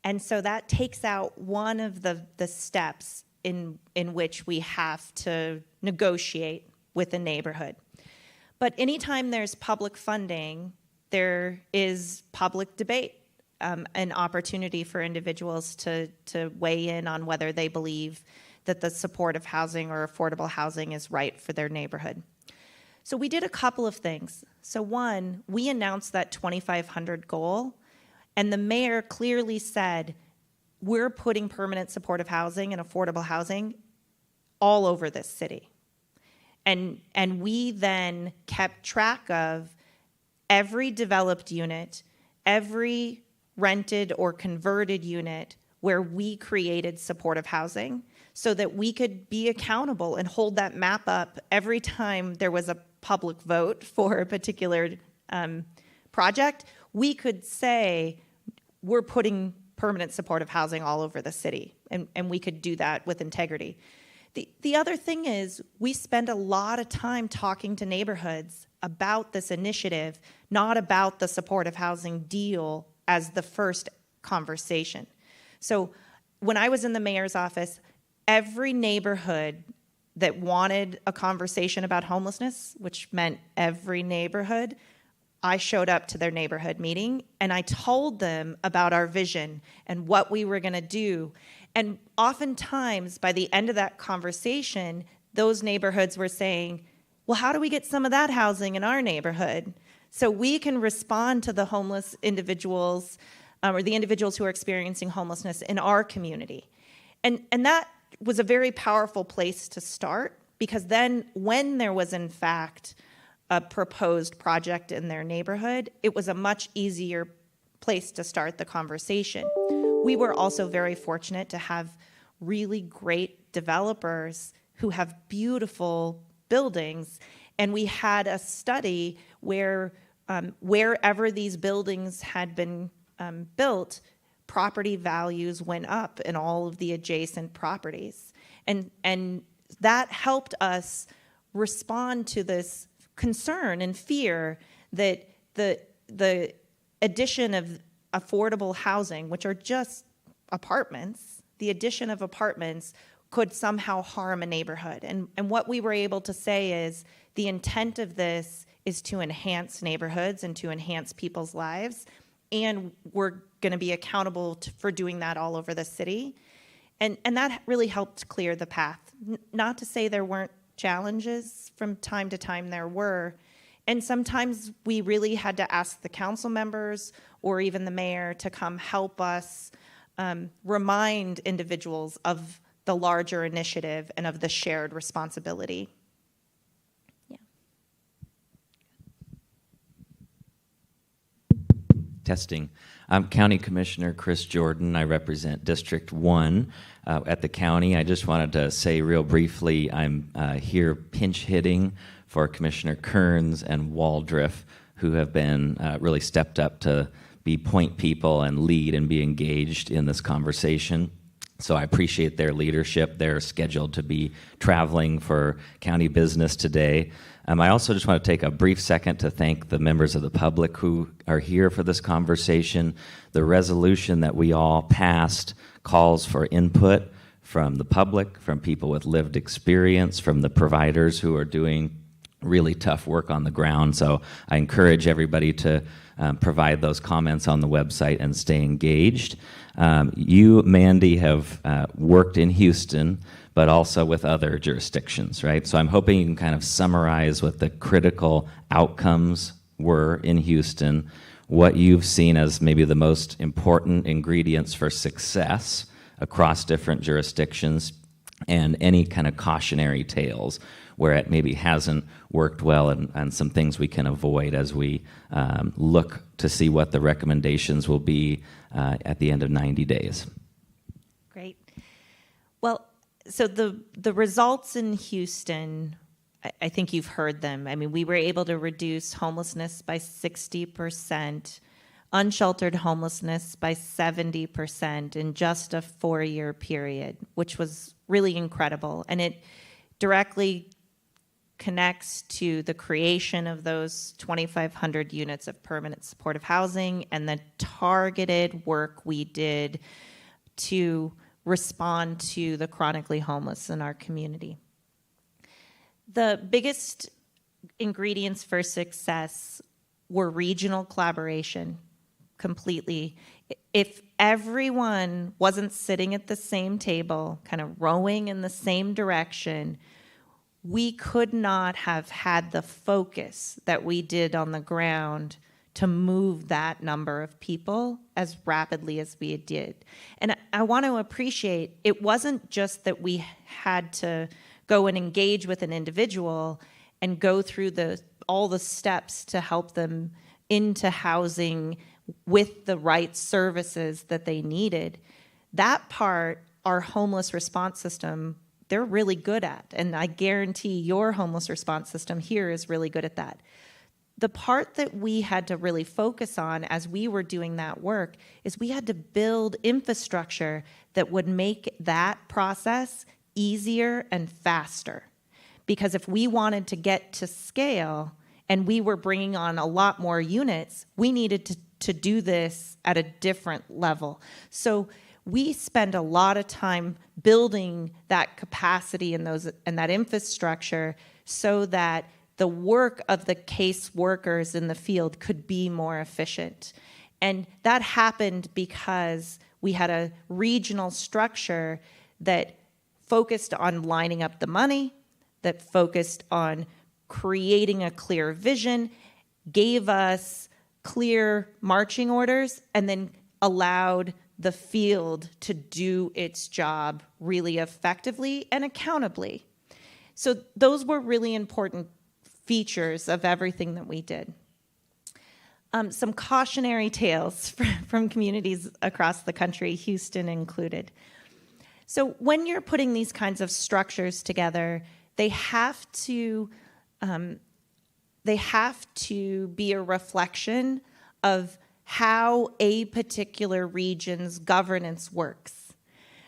And so that takes out one of the steps in which we have to negotiate with a neighborhood. But anytime there's public funding, there is public debate, an opportunity for individuals to weigh in on whether they believe that the supportive housing or affordable housing is right for their neighborhood. So we did a couple of things. So one, we announced that 2,500 goal, and the mayor clearly said, we're putting permanent supportive housing and affordable housing all over this city. And we then kept track of every developed unit, every rented or converted unit where we created supportive housing so that we could be accountable and hold that map up every time there was a public vote for a particular project. We could say, we're putting permanent supportive housing all over the city, and we could do that with integrity. The other thing is, we spend a lot of time talking to neighborhoods about this initiative, not about the supportive housing deal as the first conversation. So when I was in the mayor's office, every neighborhood that wanted a conversation about homelessness, which meant every neighborhood, I showed up to their neighborhood meeting and I told them about our vision and what we were going to do. And oftentimes, by the end of that conversation, those neighborhoods were saying, well, how do we get some of that housing in our neighborhood? So we can respond to the homeless individuals or the individuals who are experiencing homelessness in our community. And that was a very powerful place to start, because then when there was, in fact, a proposed project in their neighborhood, it was a much easier place to start the conversation. We were also very fortunate to have really great developers who have beautiful buildings, and we had a study where wherever these buildings had been built, property values went up in all of the adjacent properties. And that helped us respond to this concern and fear that the addition of affordable housing, which are just apartments, the addition of apartments could somehow harm a neighborhood. And what we were able to say is the intent of this is to enhance neighborhoods and to enhance people's lives. And we're going to be accountable for doing that all over the city. And that really helped clear the path. Not to say there weren't challenges. From time to time there were. And sometimes we really had to ask the council members or even the mayor to come help us remind individuals of the larger initiative and of the shared responsibility. Yeah. Testing. I'm County Commissioner Chris Jordan. I represent District 1 at the county. I just wanted to say real briefly, I'm here pinch hitting for Commissioner Kearns and Waldriff, who have been really stepped up to be point people and lead and be engaged in this conversation. So I appreciate their leadership. They're scheduled to be traveling for county business today. I also just want to take a brief second to thank the members of the public who are here for this conversation. The resolution that we all passed calls for input from the public, from people with lived experience, from the providers who are doing really tough work on the ground. So I encourage everybody to provide those comments on the website and stay engaged. You, Mandy, have worked in Houston, but also with other jurisdictions, right? So I'm hoping you can kind of summarize what the critical outcomes were in Houston, what you've seen as maybe the most important ingredients for success across different jurisdictions, and any kind of cautionary tales where it maybe hasn't worked well, and some things we can avoid as we look to see what the recommendations will be at the end of 90 days. Great. Well, so the results in Houston, I think you've heard them. I mean, we were able to reduce homelessness by 60%, unsheltered homelessness by 70% in just a 4-year period, which was really incredible. And it directly connects to the creation of those 2,500 units of permanent supportive housing and the targeted work we did to respond to the chronically homeless in our community. The biggest ingredients for success were regional collaboration, completely. If everyone wasn't sitting at the same table, kind of rowing in the same direction, we could not have had the focus that we did on the ground to move that number of people as rapidly as we did. And I want to appreciate, it wasn't just that we had to go and engage with an individual and go through all the steps to help them into housing with the right services that they needed. That part, our homeless response system, they're really good at. And I guarantee your homeless response system here is really good at that. The part that we had to really focus on as we were doing that work is we had to build infrastructure that would make that process easier and faster. Because if we wanted to get to scale and we were bringing on a lot more units, we needed to do this at a different level. So we spend a lot of time building that capacity and that infrastructure so that the work of the case workers in the field could be more efficient. And that happened because we had a regional structure that focused on lining up the money, that focused on creating a clear vision, gave us clear marching orders, and then allowed the field to do its job really effectively and accountably. So those were really important features of everything that we did. Some cautionary tales from communities across the country, Houston included. So when you're putting these kinds of structures together, they have to be a reflection of how a particular region's governance works.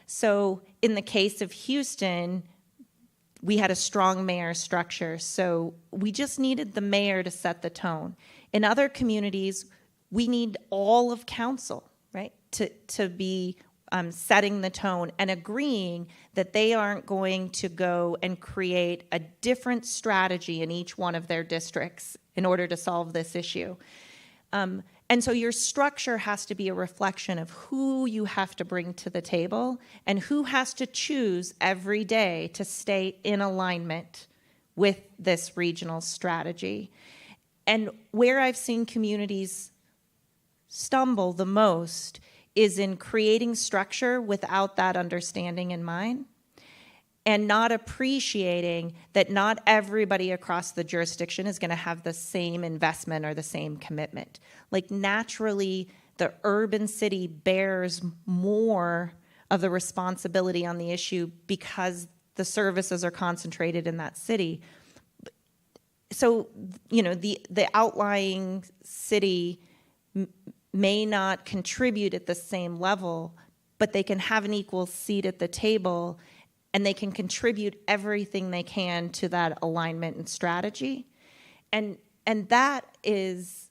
So in the case of Houston, we had a strong mayor structure, so we just needed the mayor to set the tone. In other communities, we need all of council, right, to be setting the tone and agreeing that they aren't going to go and create a different strategy in each one of their districts in order to solve this issue. And so your structure has to be a reflection of who you have to bring to the table and who has to choose every day to stay in alignment with this regional strategy. And where I've seen communities stumble the most is in creating structure without that understanding in mind and not appreciating that not everybody across the jurisdiction is going to have the same investment or the same commitment. Like naturally, the urban city bears more of the responsibility on the issue because the services are concentrated in that city. So, you know, the outlying city may not contribute at the same level, but they can have an equal seat at the table and they can contribute everything they can to that alignment and strategy. And that is,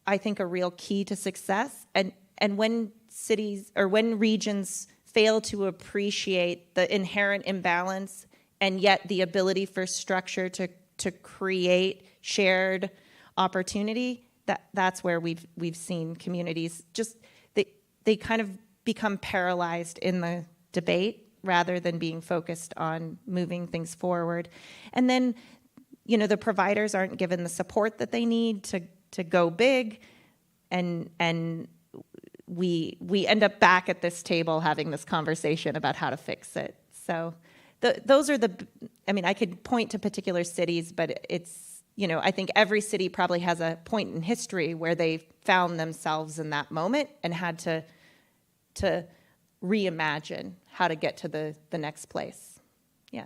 I think, a real key to success. And when cities or when regions fail to appreciate the inherent imbalance and yet the ability for structure to create shared opportunity, that's where we've seen communities just they kind of become paralyzed in the debate rather than being focused on moving things forward. And then, you know, the providers aren't given the support that they need to go big, and we end up back at this table having this conversation about how to fix it. So those are I could point to particular cities, but it's, you know, I think every city probably has a point in history where they found themselves in that moment and had to reimagine how to get to the next place. Yeah.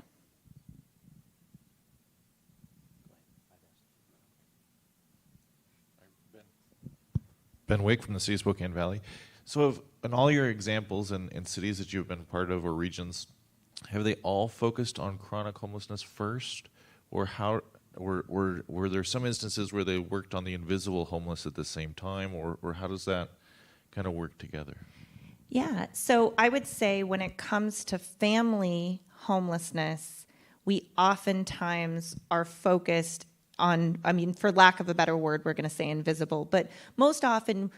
Ben Wake from the City of Spokane Valley. So in all your examples and cities that you've been part of or regions, have they all focused on chronic homelessness first? or how, were there some instances where they worked on the invisible homeless at the same time, or how does that kind of work together? Yeah, so I would say when it comes to family homelessness, we oftentimes are focused on, I mean, for lack of a better word, we're going to say invisible, but most often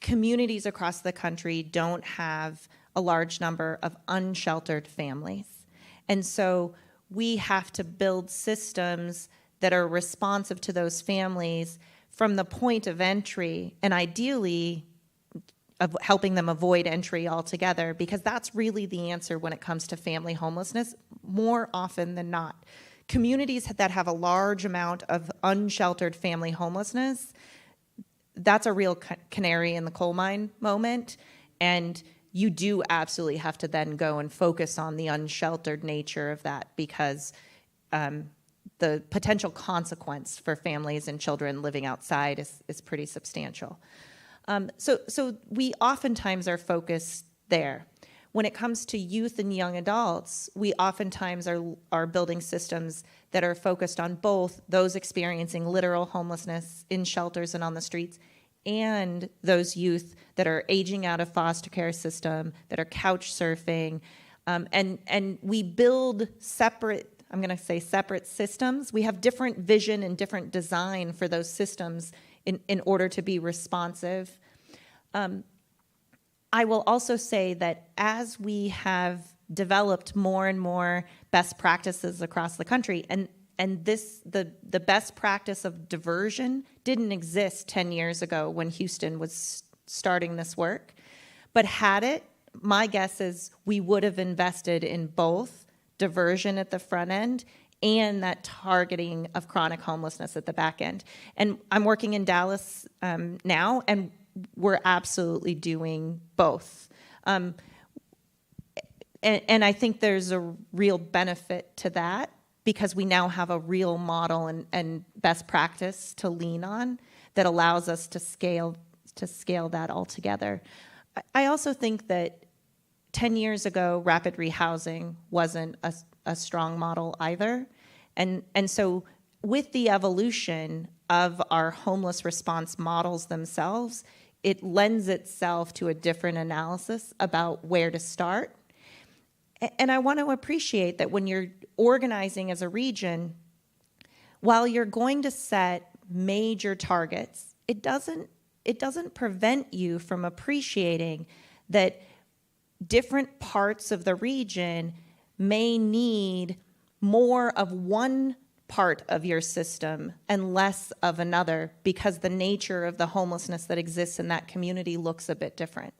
communities across the country don't have a large number of unsheltered families. And so we have to build systems that are responsive to those families from the point of entry, and ideally of helping them avoid entry altogether, because that's really the answer when it comes to family homelessness, more often than not. Communities that have a large amount of unsheltered family homelessness, that's a real canary in the coal mine moment, and you do absolutely have to then go and focus on the unsheltered nature of that, because the potential consequence for families and children living outside is pretty substantial. So we oftentimes are focused there. When it comes to youth and young adults, we oftentimes are building systems that are focused on both those experiencing literal homelessness in shelters and on the streets, and those youth that are aging out of foster care system, that are couch surfing, and we build separate, I'm going to say separate systems. We have different vision and different design for those systems in order to be responsive. I will also say that as we have developed more and more best practices across the country, and the best practice of diversion didn't exist 10 years ago when Houston was starting this work, but had it, my guess is we would have invested in both diversion at the front end and that targeting of chronic homelessness at the back end. And I'm working in Dallas now, and we're absolutely doing both. And I think there's a real benefit to that, because we now have a real model and best practice to lean on that allows us to scale that all together. I also think that 10 years ago, rapid rehousing wasn't a strong model either. And so with the evolution of our homeless response models themselves, it lends itself to a different analysis about where to start. And I want to appreciate that when you're organizing as a region, while you're going to set major targets, it doesn't prevent you from appreciating that different parts of the region may need more of one part of your system and less of another, because the nature of the homelessness that exists in that community looks a bit different.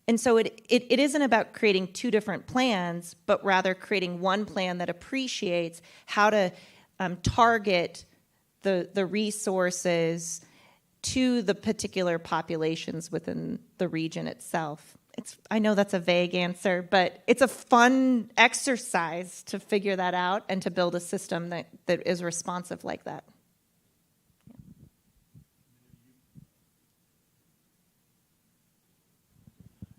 And so it isn't about creating two different plans, but rather creating one plan that appreciates how to target the resources to the particular populations within the region itself. I know that's a vague answer, but it's a fun exercise to figure that out and to build a system that is responsive like that.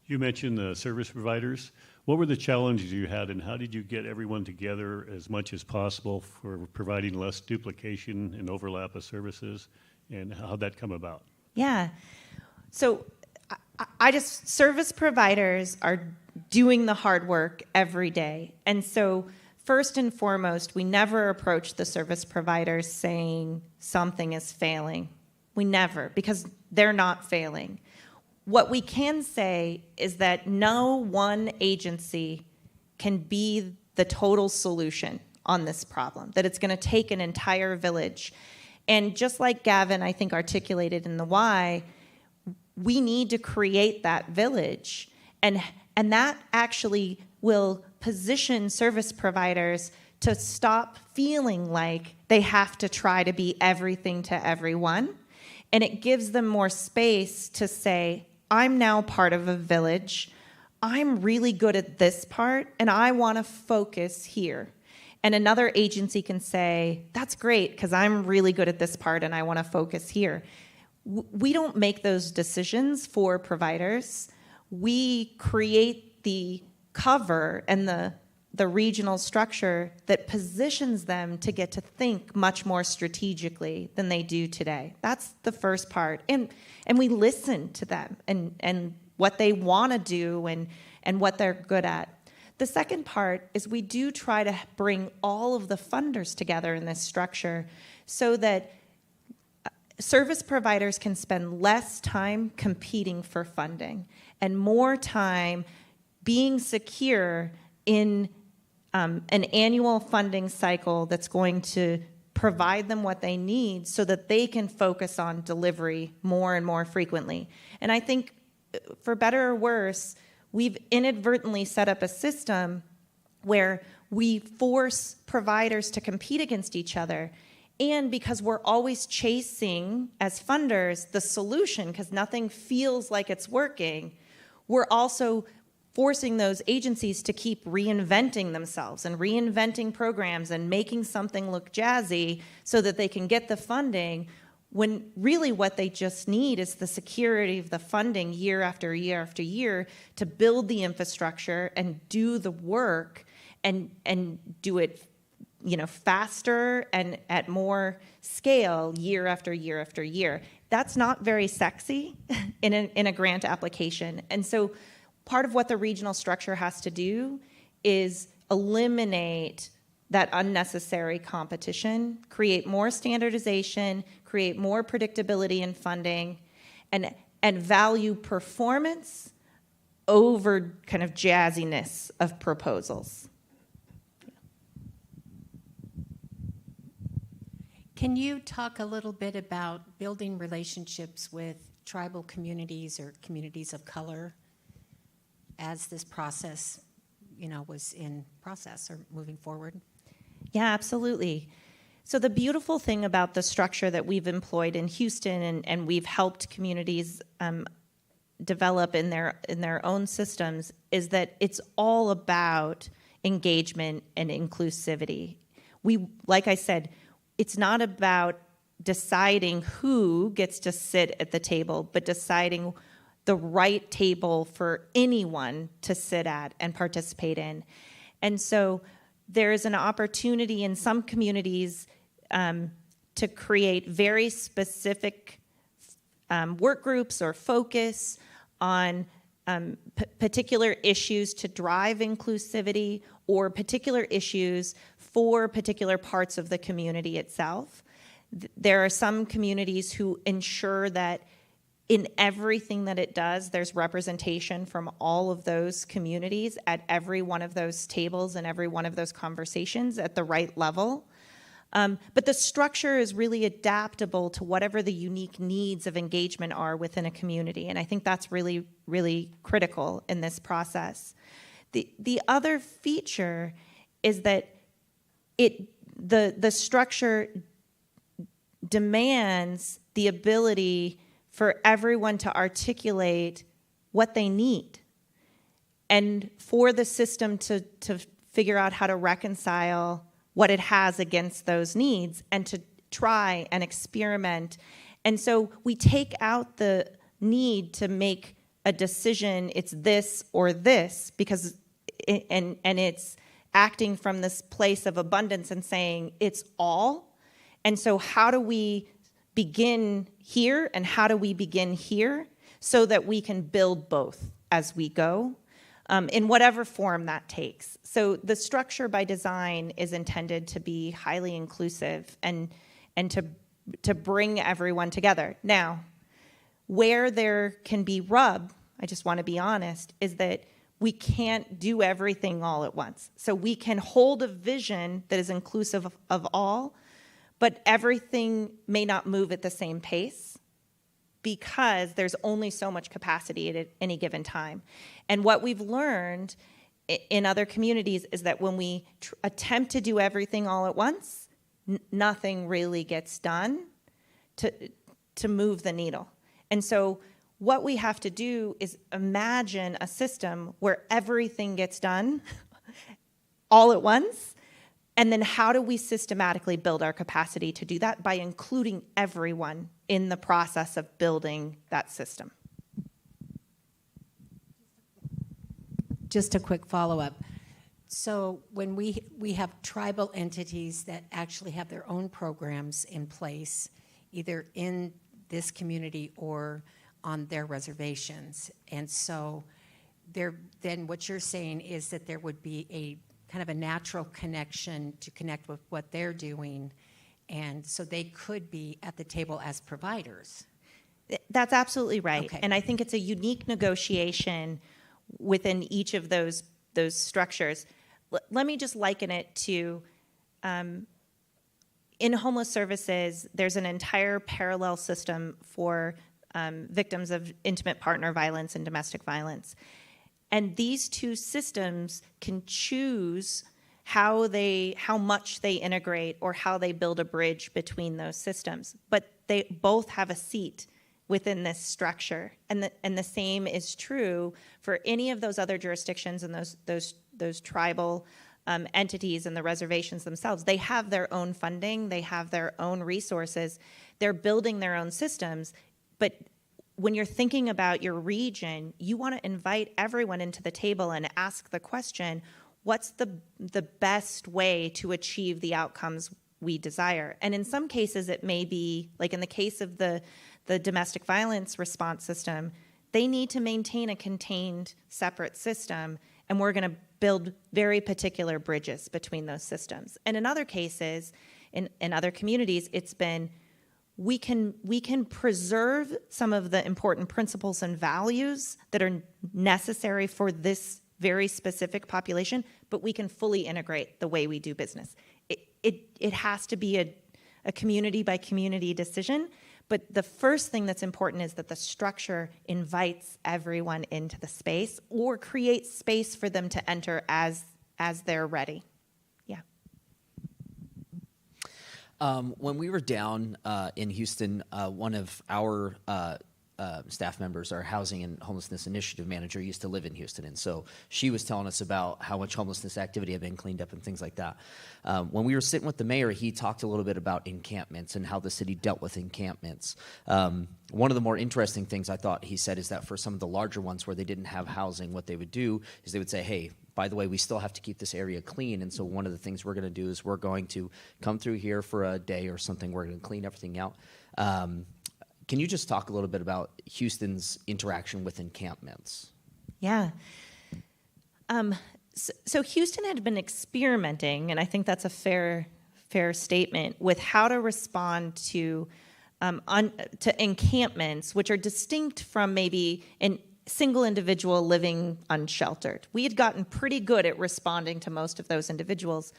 You mentioned the service providers. What were the challenges you had, and how did you get everyone together as much as possible for providing less duplication and overlap of services, and how'd that come about? Yeah. So service providers are doing the hard work every day. And so first and foremost, we never approach the service providers saying something is failing. We never, because they're not failing. What we can say is that no one agency can be the total solution on this problem, that it's going to take an entire village. And just like Gavin, I think, articulated in the why, we need to create that village. And that actually will position service providers to stop feeling like they have to try to be everything to everyone. And it gives them more space to say, I'm now part of a village. I'm really good at this part, and I want to focus here. And another agency can say, that's great, because I'm really good at this part, and I want to focus here. We don't make those decisions for providers. We create the cover and the regional structure that positions them to get to think much more strategically than they do today. That's the first part. And we listen to them and what they want to do and what they're good at. The second part is we do try to bring all of the funders together in this structure so that service providers can spend less time competing for funding and more time being secure in an annual funding cycle that's going to provide them what they need so that they can focus on delivery more and more frequently. And I think, for better or worse, we've inadvertently set up a system where we force providers to compete against each other. And because we're always chasing, as funders, the solution, because nothing feels like it's working, we're also forcing those agencies to keep reinventing themselves and reinventing programs and making something look jazzy so that they can get the funding, when really what they just need is the security of the funding year after year after year to build the infrastructure and do the work and do it, faster and at more scale year after year after year. That's not very sexy in a grant application. And so part of what the regional structure has to do is eliminate that unnecessary competition, create more standardization, create more predictability in funding, and value performance over kind of jazziness of proposals. Can you talk a little bit about building relationships with tribal communities or communities of color as this process, was in process or moving forward? Yeah, absolutely. So the beautiful thing about the structure that we've employed in Houston and we've helped communities develop in their own systems is that it's all about engagement and inclusivity. Like I said, it's not about deciding who gets to sit at the table, but deciding the right table for anyone to sit at and participate in. And so there is an opportunity in some communities to create very specific work groups or focus on particular issues to drive inclusivity or particular issues for particular parts of the community itself. There are some communities who ensure that in everything that it does, there's representation from all of those communities at every one of those tables and every one of those conversations at the right level. But the structure is really adaptable to whatever the unique needs of engagement are within a community. And I think that's really, really critical in this process. The other feature is that the structure demands the ability for everyone to articulate what they need and for the system to figure out how to reconcile what it has against those needs and to try and experiment. And so we take out the need to make a decision, it's this or this, because and it's acting from this place of abundance and saying it's all. And so how do we begin here and how do we begin here so that we can build both as we go in whatever form that takes. So the structure by design is intended to be highly inclusive and to bring everyone together. Now, where there can be rub, I just want to be honest, is that we can't do everything all at once. So we can hold a vision that is inclusive of all, but everything may not move at the same pace because there's only so much capacity at any given time. And what we've learned in other communities is that when we attempt to do everything all at once, nothing really gets done to move the needle. And so what we have to do is imagine a system where everything gets done all at once. And then how do we systematically build our capacity to do that? By including everyone in the process of building that system. Just a quick follow-up. So when we have tribal entities that actually have their own programs in place, either in this community or on their reservations. And so then what you're saying is that there would be a kind of a natural connection to connect with what they're doing, and so they could be at the table as providers. That's absolutely right. Okay. And I think it's a unique negotiation within each of those structures. Let me just liken it to, in homeless services, there's an entire parallel system for victims of intimate partner violence and domestic violence. And these two systems can choose how much they integrate or how they build a bridge between those systems. But they both have a seat within this structure. And the same is true for any of those other jurisdictions and those tribal entities and the reservations themselves. They have their own funding, they have their own resources, they're building their own systems. But when you're thinking about your region, you want to invite everyone into the table and ask the question, what's the best way to achieve the outcomes we desire? And in some cases, it may be, like in the case of the domestic violence response system, they need to maintain a contained, separate system, and we're going to build very particular bridges between those systems. And in other cases, in other communities, it's been, we can preserve some of the important principles and values that are necessary for this very specific population, but we can fully integrate the way we do business. It has to be a community by community decision, but the first thing that's important is that the structure invites everyone into the space or creates space for them to enter as they're ready. Yeah. When we were down in Houston, one of our staff members, our Housing and Homelessness Initiative manager, used to live in Houston. And so she was telling us about how much homelessness activity had been cleaned up and things like that. When we were sitting with the mayor, he talked a little bit about encampments and how the city dealt with encampments. One of the more interesting things I thought he said is that for some of the larger ones where they didn't have housing, what they would do is they would say, hey, by the way, we still have to keep this area clean, and so one of the things we're going to do is we're going to come through here for a day or something. We're going to clean everything out. Can you just talk a little bit about Houston's interaction with encampments? Yeah. So Houston had been experimenting, and I think that's a fair statement, with how to respond to encampments, which are distinct from maybe an single individual living unsheltered. We had gotten pretty good at responding to most of those individuals,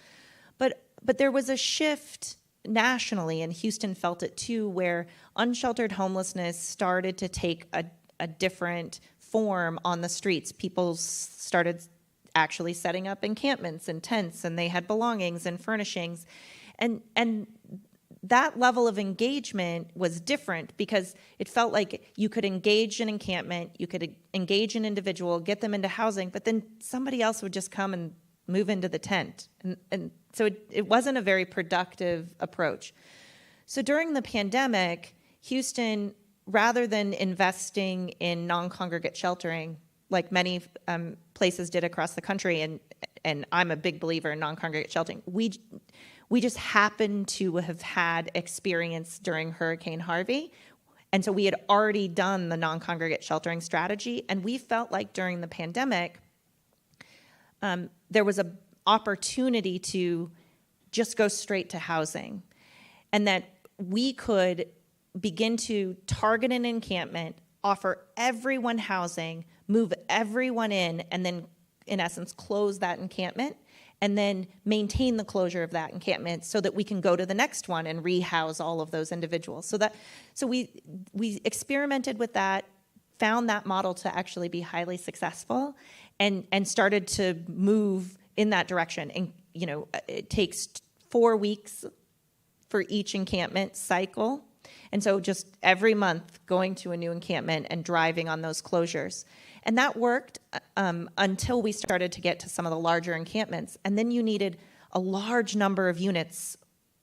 but there was a shift nationally, and Houston felt it too, where unsheltered homelessness started to take a different form on the streets. People started actually setting up encampments and tents, and they had belongings and furnishings, and that level of engagement was different because it felt like you could engage an encampment, you could engage an individual, get them into housing, but then somebody else would just come and move into the tent. And so it wasn't a very productive approach. So during the pandemic, Houston, rather than investing in non-congregate sheltering, like many places did across the country, and I'm a big believer in non-congregate sheltering, we just happened to have had experience during Hurricane Harvey. And so we had already done the non-congregate sheltering strategy, and we felt like during the pandemic, there was an opportunity to just go straight to housing, and that we could begin to target an encampment, offer everyone housing, move everyone in, and then, in essence, close that encampment, and then maintain the closure of that encampment so that we can go to the next one and rehouse all of those individuals. So we experimented with that, found that model to actually be highly successful, and started to move in that direction. And it takes 4 weeks for each encampment cycle, and so just every month going to a new encampment and driving on those closures. And that worked until we started to get to some of the larger encampments. And then you needed a large number of units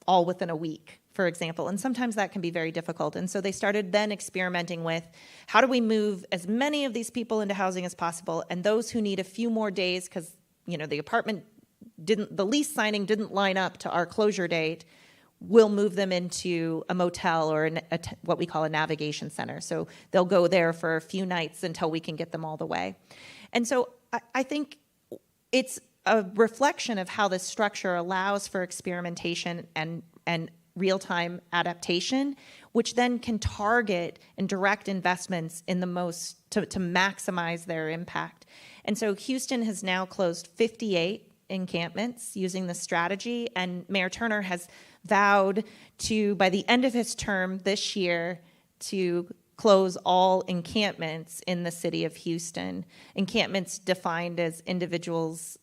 all within a week, for example. And sometimes that can be very difficult. And so they started then experimenting with how do we move as many of these people into housing as possible, and those who need a few more days because the apartment the lease signing didn't line up to our closure date, we'll move them into a motel or what we call a navigation center. So they'll go there for a few nights until we can get them all the way. And so I think it's a reflection of how this structure allows for experimentation and real-time adaptation, which then can target and direct investments in the most to maximize their impact. And so Houston has now closed 58 encampments using this strategy, and Mayor Turner has vowed to, by the end of his term this year, to close all encampments in the city of Houston. Encampments defined as individuals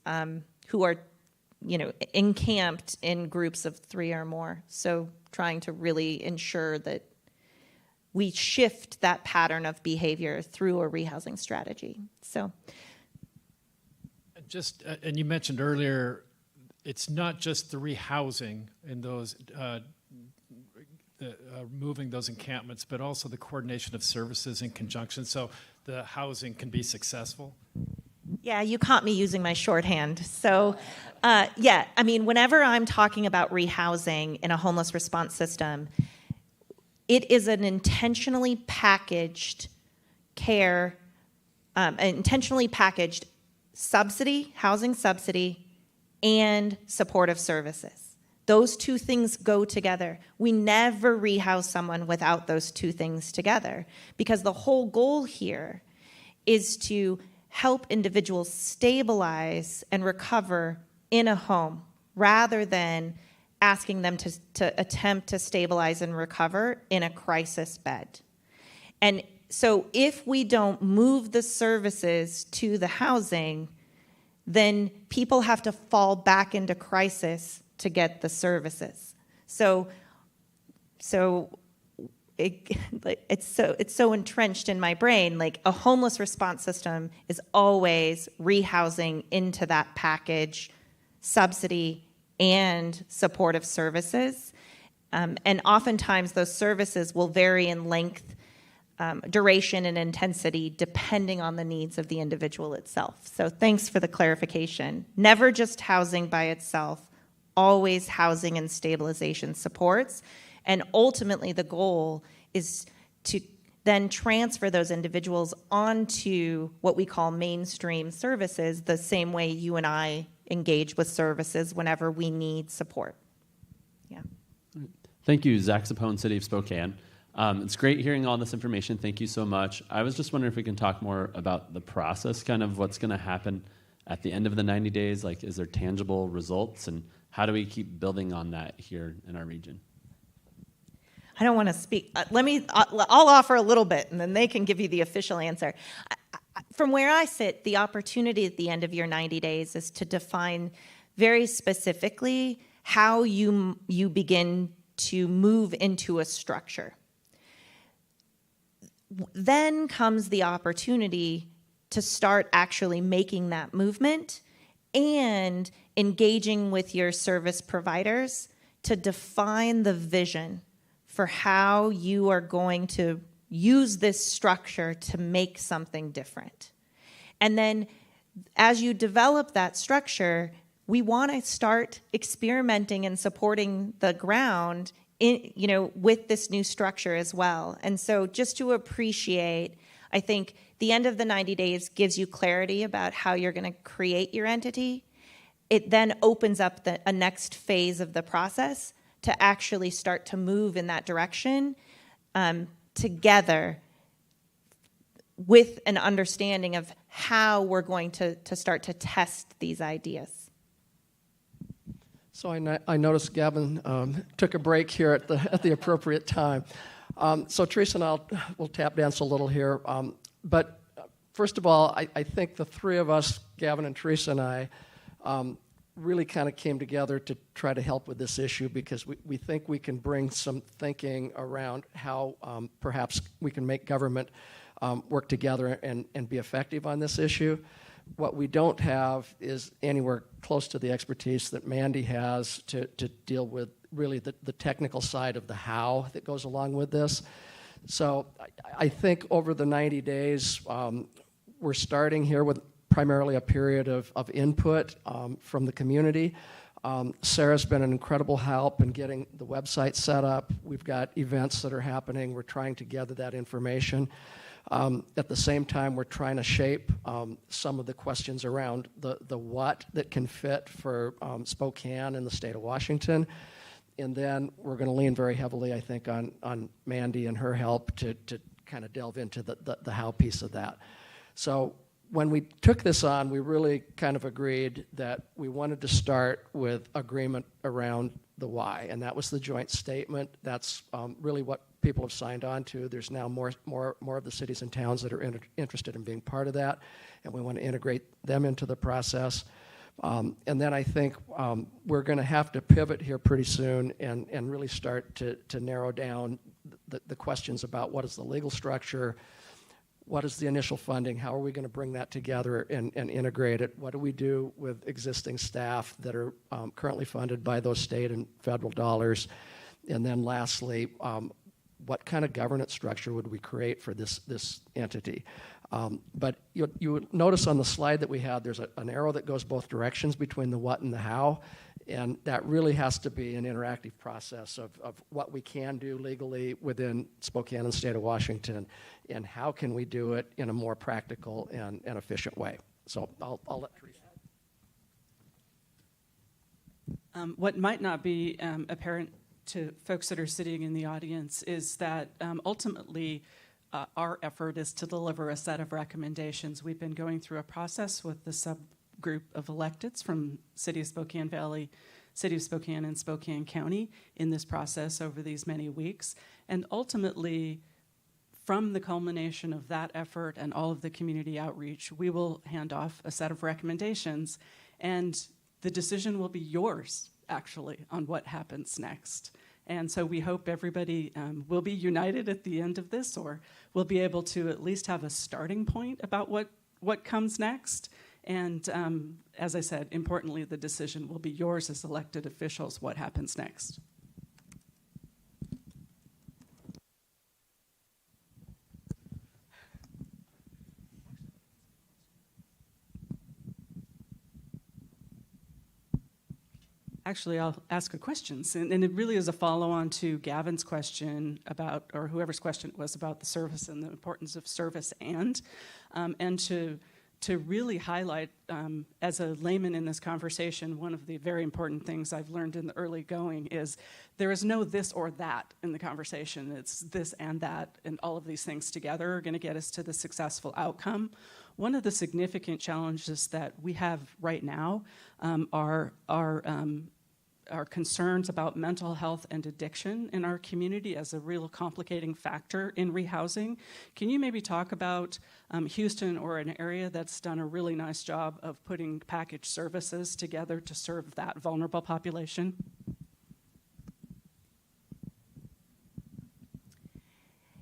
who are, encamped in groups of 3 or more. So trying to really ensure that we shift that pattern of behavior through a rehousing strategy. So. And you mentioned earlier, it's not just the rehousing and those moving those encampments, but also the coordination of services in conjunction, so the housing can be successful. Yeah, you caught me using my shorthand. So, whenever I'm talking about rehousing in a homeless response system, it is an intentionally packaged care, intentionally packaged subsidy, housing subsidy, and supportive services. Those two things go together. We never rehouse someone without those two things together, because the whole goal here is to help individuals stabilize and recover in a home rather than asking them to attempt to stabilize and recover in a crisis bed. And so if we don't move the services to the housing, then people have to fall back into crisis to get the services. So it's so entrenched in my brain. Like, a homeless response system is always rehousing into that package, subsidy and supportive services. And oftentimes those services will vary in length, duration, and intensity depending on the needs of the individual itself. So thanks for the clarification. Never just housing by itself, always housing and stabilization supports. And ultimately the goal is to then transfer those individuals onto what we call mainstream services, the same way you and I engage with services whenever we need support. Yeah. Thank you, Zach Sapone, City of Spokane. It's great hearing all this information. Thank you so much. I was just wondering if we can talk more about the process, kind of what's going to happen at the end of the 90 days. Like, is there tangible results, and how do we keep building on that here in our region? I don't want to speak. I'll offer a little bit, and then they can give you the official answer. From where I sit, the opportunity at the end of your 90 days is to define very specifically how you begin to move into a structure. Then comes the opportunity to start actually making that movement and engaging with your service providers to define the vision for how you are going to use this structure to make something different. And then as you develop that structure, we want to start experimenting and supporting the ground with this new structure as well. And so just to appreciate, I think the end of the 90 days gives you clarity about how you're going to create your entity. It then opens up a next phase of the process to actually start to move in that direction together with an understanding of how we're going to start to test these ideas. So I noticed Gavin took a break here at the appropriate time. So Theresa and we'll tap dance a little here. But first of all, I think the three of us, Gavin and Theresa and I, really kind of came together to try to help with this issue, because we think we can bring some thinking around how perhaps we can make government work together and be effective on this issue. What we don't have is anywhere close to the expertise that Mandy has to deal with really the technical side of the how that goes along with this. So I think over the 90 days, we're starting here with primarily a period of input from the community. Sarah's been an incredible help in getting the website set up. We've got events that are happening. We're trying to gather that information. At the same time, we're trying to shape some of the questions around the what that can fit for Spokane and the state of Washington. And then we're going to lean very heavily, I think, on Mandy and her help to kind of delve into the how piece of that. So when we took this on, we really kind of agreed that we wanted to start with agreement around the why, and that was the joint statement. That's really what people have signed on to. There's now more of the cities and towns that are interested in being part of that, and we want to integrate them into the process. And then I think we're going to have to pivot here pretty soon and really start to narrow down the questions about what is the legal structure, what is the initial funding, how are we going to bring that together and integrate it, what do we do with existing staff that are currently funded by those state and federal dollars, and then lastly, what kind of governance structure would we create for this entity? But you would notice on the slide that we had, there's an arrow that goes both directions between the what and the how, and that really has to be an interactive process of what we can do legally within Spokane and the state of Washington, and how can we do it in a more practical and efficient way. So I'll let Theresa. What might not be apparent to folks that are sitting in the audience is that ultimately our effort is to deliver a set of recommendations. We've been going through a process with the subgroup of electeds from City of Spokane Valley, City of Spokane, and Spokane County in this process over these many weeks. And ultimately, from the culmination of that effort and all of the community outreach, we will hand off a set of recommendations, and the decision will be yours, actually, on what happens next. And so we hope everybody will be united at the end of this, or will be able to at least have a starting point about what comes next. And as I said, importantly, the decision will be yours as elected officials, what happens next. Actually, I'll ask a question, and it really is a follow-on to Gavin's question about, or whoever's question it was about the service and the importance of service, and to really highlight, as a layman in this conversation, one of the very important things I've learned in the early going is there is no this or that in the conversation. It's this and that, and all of these things together are going to get us to the successful outcome. One of the significant challenges that we have right now are concerns about mental health and addiction in our community as a real complicating factor in rehousing. Can you maybe talk about Houston, or an area that's done a really nice job of putting packaged services together to serve that vulnerable population?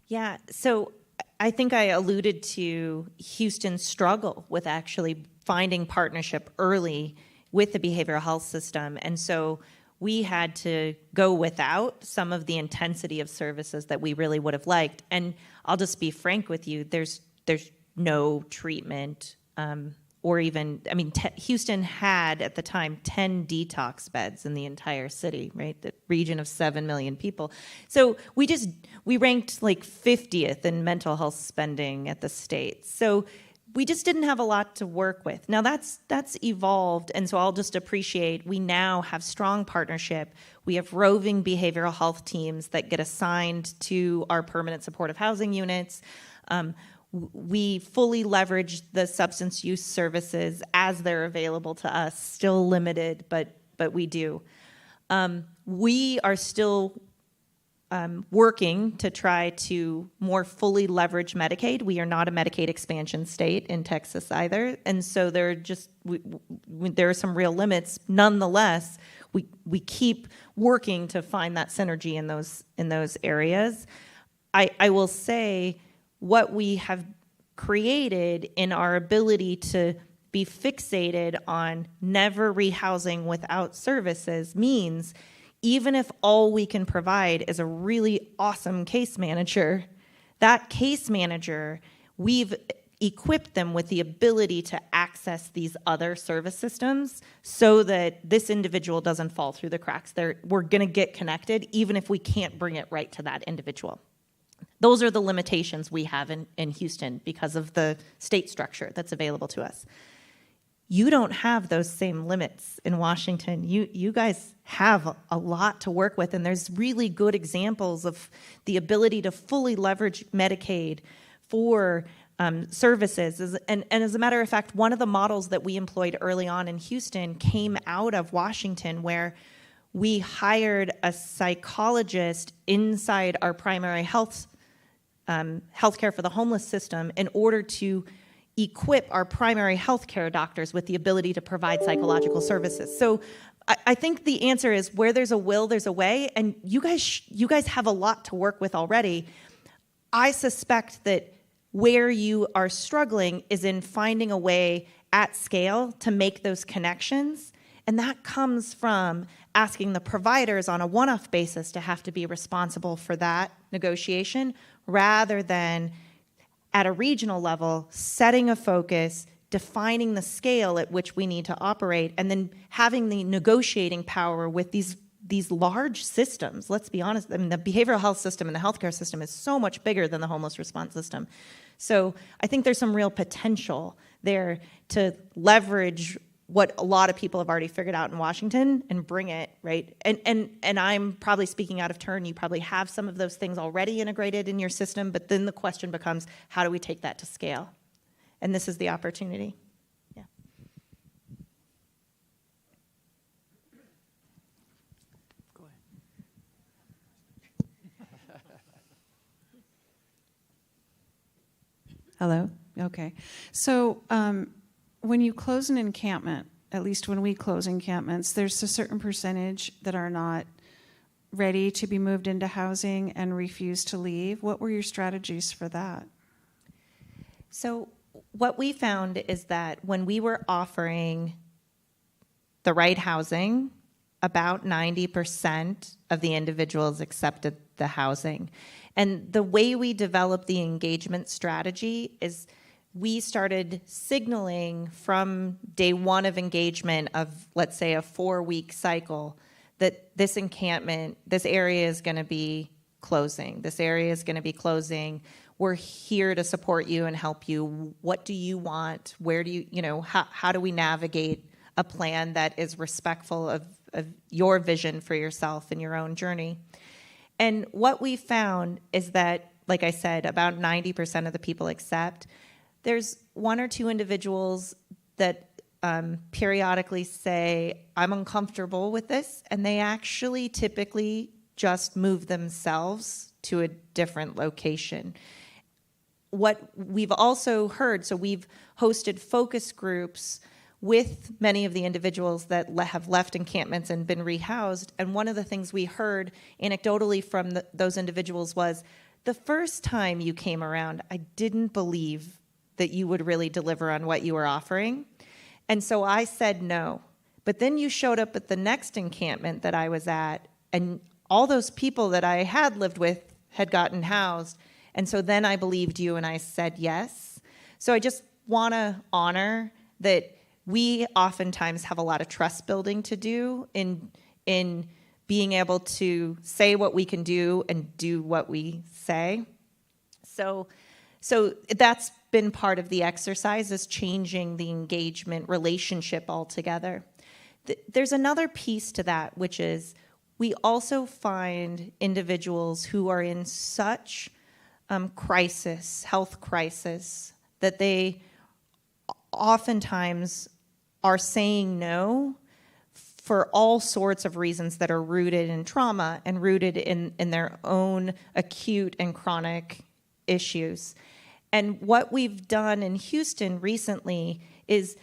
Yeah, so I think I alluded to Houston's struggle with actually finding partnership early with the behavioral health system. And so we had to go without some of the intensity of services that we really would have liked. And I'll just be frank with you, there's no treatment or even, I mean, Houston had at the time 10 detox beds in the entire city, right? The region of 7 million people. So we ranked like 50th in mental health spending at the state. So we just didn't have a lot to work with. Now that's evolved, and so I'll just appreciate we now have strong partnership. We have roving behavioral health teams that get assigned to our permanent supportive housing units. We fully leverage the substance use services as they're available to us, still limited, but we do. We are still working to try to more fully leverage Medicaid. We are not a Medicaid expansion state in Texas either, and so there are some real limits. Nonetheless, we keep working to find that synergy in those areas. I will say what we have created in our ability to be fixated on never rehousing without services means even if all we can provide is a really awesome case manager, that case manager, we've equip them with the ability to access these other service systems so that this individual doesn't fall through the cracks. We're going to get connected even if we can't bring it right to that individual. Those are the limitations we have in Houston because of the state structure that's available to us. You don't have those same limits in Washington. You guys have a lot to work with, and there's really good examples of the ability to fully leverage Medicaid for services. And as a matter of fact, one of the models that we employed early on in Houston came out of Washington, where we hired a psychologist inside our primary healthcare for the homeless system in order to equip our primary healthcare doctors with the ability to provide psychological services. So I think the answer is where there's a will, there's a way, and you guys have a lot to work with already. I suspect that where you are struggling is in finding a way at scale to make those connections, and that comes from asking the providers on a one-off basis to have to be responsible for that negotiation rather than at a regional level, setting a focus, defining the scale at which we need to operate, and then having the negotiating power with these large systems. Let's be honest, I mean, the behavioral health system and the healthcare system is so much bigger than the homeless response system. So I think there's some real potential there to leverage what a lot of people have already figured out in Washington and bring it, right? And I'm probably speaking out of turn. You probably have some of those things already integrated in your system, but then the question becomes, how do we take that to scale? And this is the opportunity. Yeah. Go ahead. Hello? Okay. So, when you close an encampment, at least when we close encampments, there's a certain percentage that are not ready to be moved into housing and refuse to leave. What were your strategies for that? So what we found is that when we were offering the right housing, about 90% of the individuals accepted the housing. And the way we developed the engagement strategy is we started signaling from day one of engagement of, let's say, a 4-week cycle that this encampment, this area is going to be closing. This area is going to be closing. We're here to support you and help you. What do you want? Where do you, how do we navigate a plan that is respectful of your vision for yourself and your own journey? And what we found is that, like I said, about 90% of the people accept. There's one or two individuals that periodically say, I'm uncomfortable with this, and they actually typically just move themselves to a different location. What we've also heard, so we've hosted focus groups with many of the individuals that have left encampments and been rehoused, and one of the things we heard anecdotally from those individuals was, the first time you came around, I didn't believe that you would really deliver on what you were offering. And so I said no. But then you showed up at the next encampment that I was at, and all those people that I had lived with had gotten housed. And so then I believed you and I said yes. So I just want to honor that we oftentimes have a lot of trust building to do in being able to say what we can do and do what we say. So that's been part of the exercise, is changing the engagement relationship altogether. There's another piece to that, which is we also find individuals who are in such health crisis, that they oftentimes are saying no for all sorts of reasons that are rooted in trauma and rooted in their own acute and chronic issues. And what we've done in Houston recently is,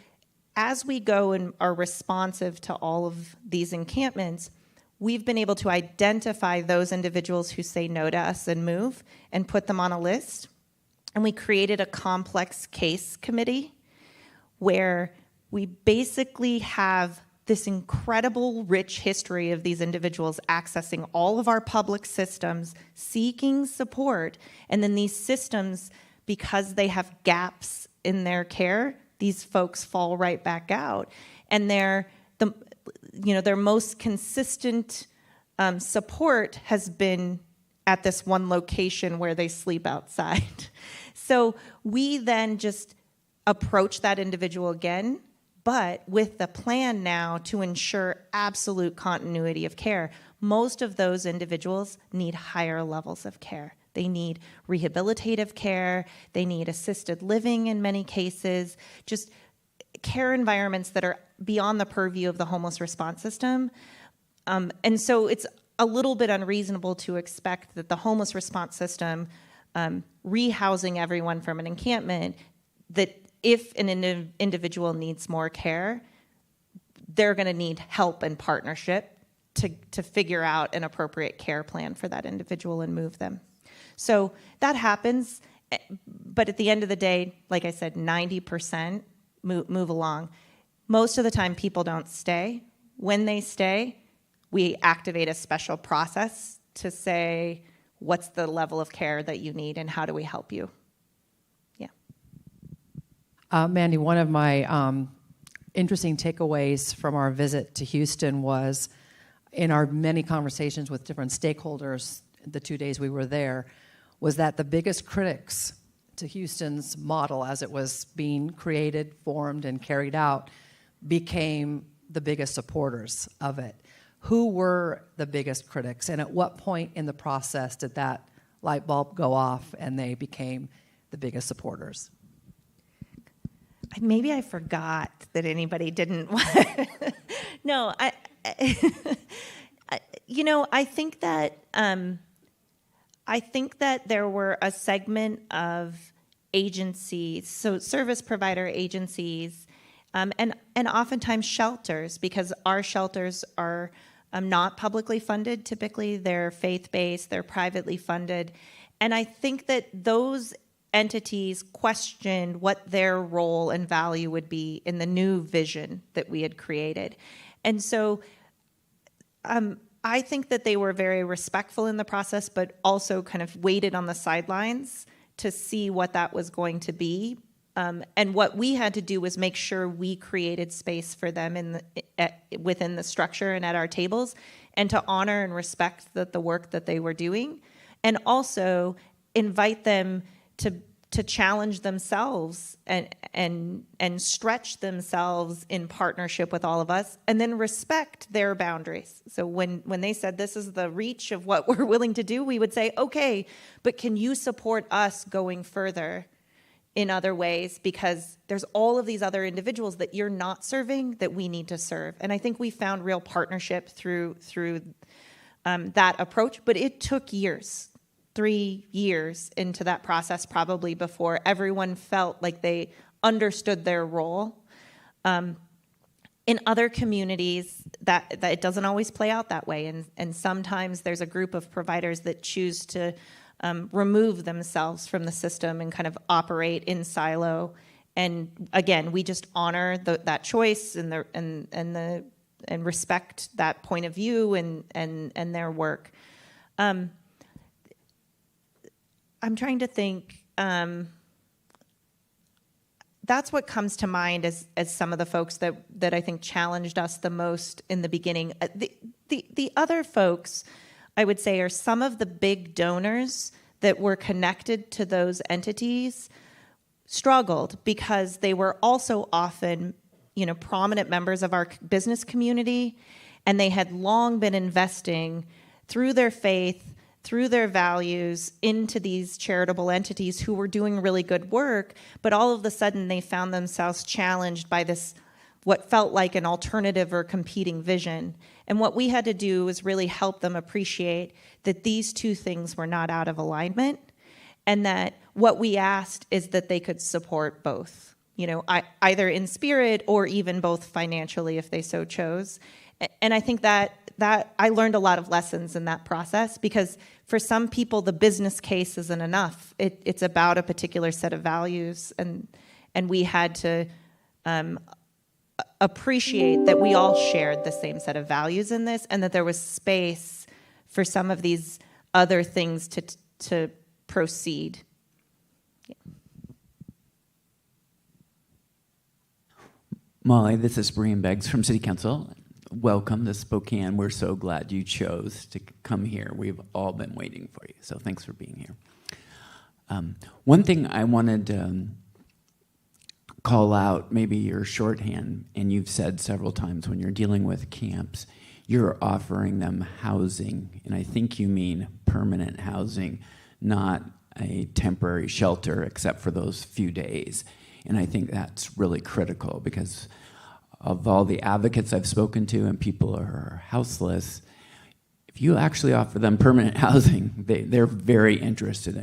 as we go and are responsive to all of these encampments, we've been able to identify those individuals who say no to us and move and put them on a list. And we created a complex case committee where we basically have this incredible rich history of these individuals accessing all of our public systems, seeking support, and then these systems because they have gaps in their care, these folks fall right back out. And their most consistent support has been at this one location where they sleep outside. So we then just approach that individual again, but with the plan now to ensure absolute continuity of care. Most of those individuals need higher levels of care. They need rehabilitative care, they need assisted living in many cases, just care environments that are beyond the purview of the homeless response system. And so it's a little bit unreasonable to expect that the homeless response system, rehousing everyone from an encampment, that if an individual needs more care, they're going to need help and partnership to figure out an appropriate care plan for that individual and move them. So that happens, but at the end of the day, like I said, 90% move along. Most of the time, people don't stay. When they stay, we activate a special process to say, what's the level of care that you need and how do we help you? Yeah. Mandy, one of my interesting takeaways from our visit to Houston was, in our many conversations with different stakeholders the 2 days we were there, was that the biggest critics to Houston's model as it was being created, formed, and carried out became the biggest supporters of it. Who were the biggest critics, and at what point in the process did that light bulb go off and they became the biggest supporters? Maybe I forgot that anybody didn't. No, I think that there were a segment of agencies, so service provider agencies, and oftentimes shelters, because our shelters are not publicly funded. Typically, they're faith-based, they're privately funded. And I think that those entities questioned what their role and value would be in the new vision that we had created. And so I think that they were very respectful in the process, but also kind of waited on the sidelines to see what that was going to be. And what we had to do was make sure we created space for them within the structure and at our tables, and to honor and respect the work that they were doing, and also invite them to challenge themselves and stretch themselves in partnership with all of us, and then respect their boundaries. So when they said this is the reach of what we're willing to do, we would say, okay, but can you support us going further in other ways, because there's all of these other individuals that you're not serving that we need to serve. And I think we found real partnership through that approach, but it took years. 3 years into that process probably before everyone felt like they understood their role. In other communities, that it doesn't always play out that way, and sometimes there's a group of providers that choose to remove themselves from the system and kind of operate in silo. And again, we just honor that choice and respect that point of view and their work. I'm trying to think. That's what comes to mind as some of the folks that I think challenged us the most in the beginning. The other folks, I would say, are some of the big donors that were connected to those entities struggled because they were also often, prominent members of our business community, and they had long been investing through their faith, through their values, into these charitable entities who were doing really good work, but all of a sudden they found themselves challenged by this, what felt like an alternative or competing vision. And what we had to do was really help them appreciate that these two things were not out of alignment, and that what we asked is that they could support both, either in spirit or even both financially if they so chose. And I think that I learned a lot of lessons in that process, because for some people the business case isn't enough. It's about a particular set of values, and we had to appreciate that we all shared the same set of values in this, and that there was space for some of these other things to proceed. Yeah. Molly, this is Brian Beggs from City Council. Welcome to Spokane. We're so glad you chose to come here. We've all been waiting for you, so thanks for being here. One thing I wanted to call out, maybe your shorthand, and you've said several times when you're dealing with camps, you're offering them housing, and I think you mean permanent housing, not a temporary shelter except for those few days. And I think that's really critical because of all the advocates I've spoken to and people who are houseless, if you actually offer them permanent housing, they're very interested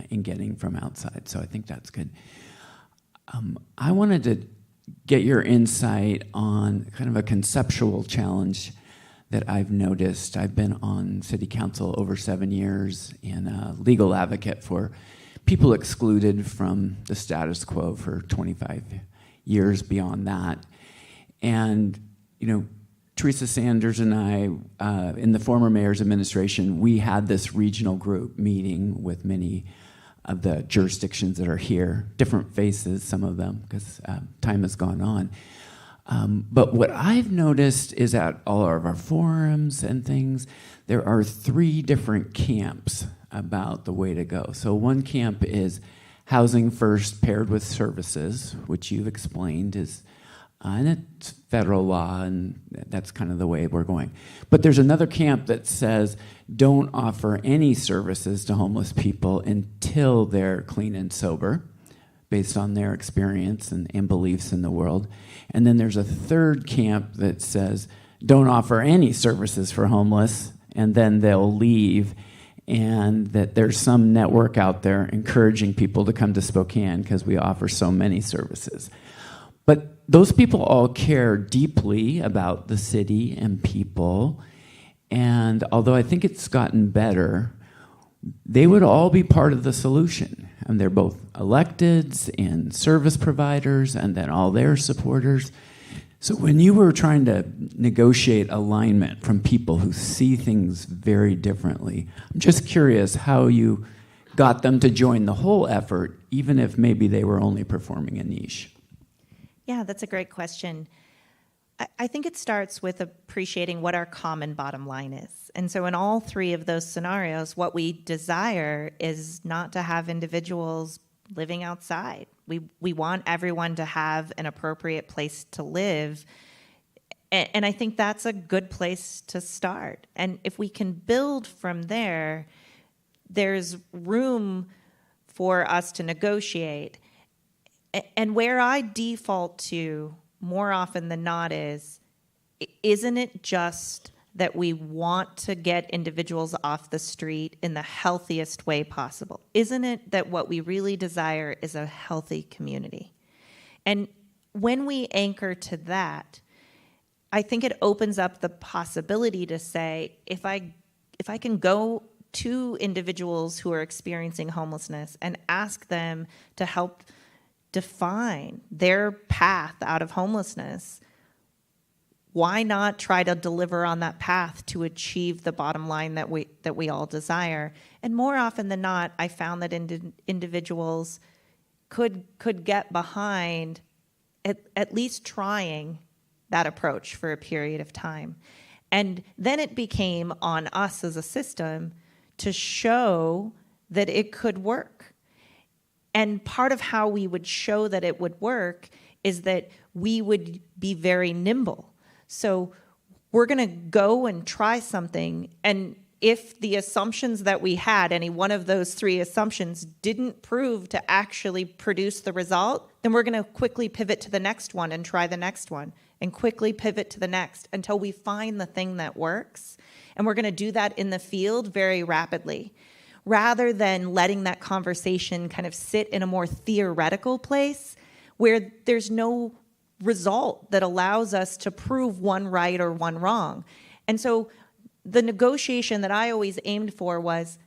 in getting from outside. So I think that's good. I wanted to get your insight on kind of a conceptual challenge that I've noticed. I've been on City Council over 7 years and a legal advocate for people excluded from the status quo for 25 years beyond that. And, you know, Theresa Sanders and I, in the former mayor's administration, we had this regional group meeting with many of the jurisdictions that are here, different faces, some of them, because time has gone on. But what I've noticed is at all of our forums and things, there are 3 different camps about the way to go. So one camp is housing first paired with services, which you've explained is, and it's federal law, and that's kind of the way we're going. But there's another camp that says don't offer any services to homeless people until they're clean and sober, based on their experience and beliefs in the world. And then there's a third camp that says don't offer any services for homeless, and then they'll leave, and that there's some network out there encouraging people to come to Spokane because we offer so many services. But those people all care deeply about the city and people, and although I think it's gotten better, they would all be part of the solution. And they're both electeds and service providers and then all their supporters. So when you were trying to negotiate alignment from people who see things very differently, I'm just curious how you got them to join the whole effort, even if maybe they were only performing a niche. Yeah, that's a great question. I think it starts with appreciating what our common bottom line is. And so in all 3 of those scenarios, what we desire is not to have individuals living outside. We want everyone to have an appropriate place to live. And I think that's a good place to start. And if we can build from there, there's room for us to negotiate. And where I default to more often than not is, isn't it just that we want to get individuals off the street in the healthiest way possible? Isn't it that what we really desire is a healthy community? And when we anchor to that, I think it opens up the possibility to say, if I can go to individuals who are experiencing homelessness and ask them to help define their path out of homelessness, why not try to deliver on that path to achieve the bottom line that we all desire? And more often than not, I found that individuals could get behind at least trying that approach for a period of time. And then it became on us as a system to show that it could work. And part of how we would show that it would work is that we would be very nimble. So we're going to go and try something, and if the assumptions that we had, any one of those 3 assumptions, didn't prove to actually produce the result, then we're going to quickly pivot to the next one and try the next one, and quickly pivot to the next until we find the thing that works. And we're going to do that in the field very rapidly, rather than letting that conversation kind of sit in a more theoretical place where there's no result that allows us to prove one right or one wrong. And so the negotiation that I always aimed for was,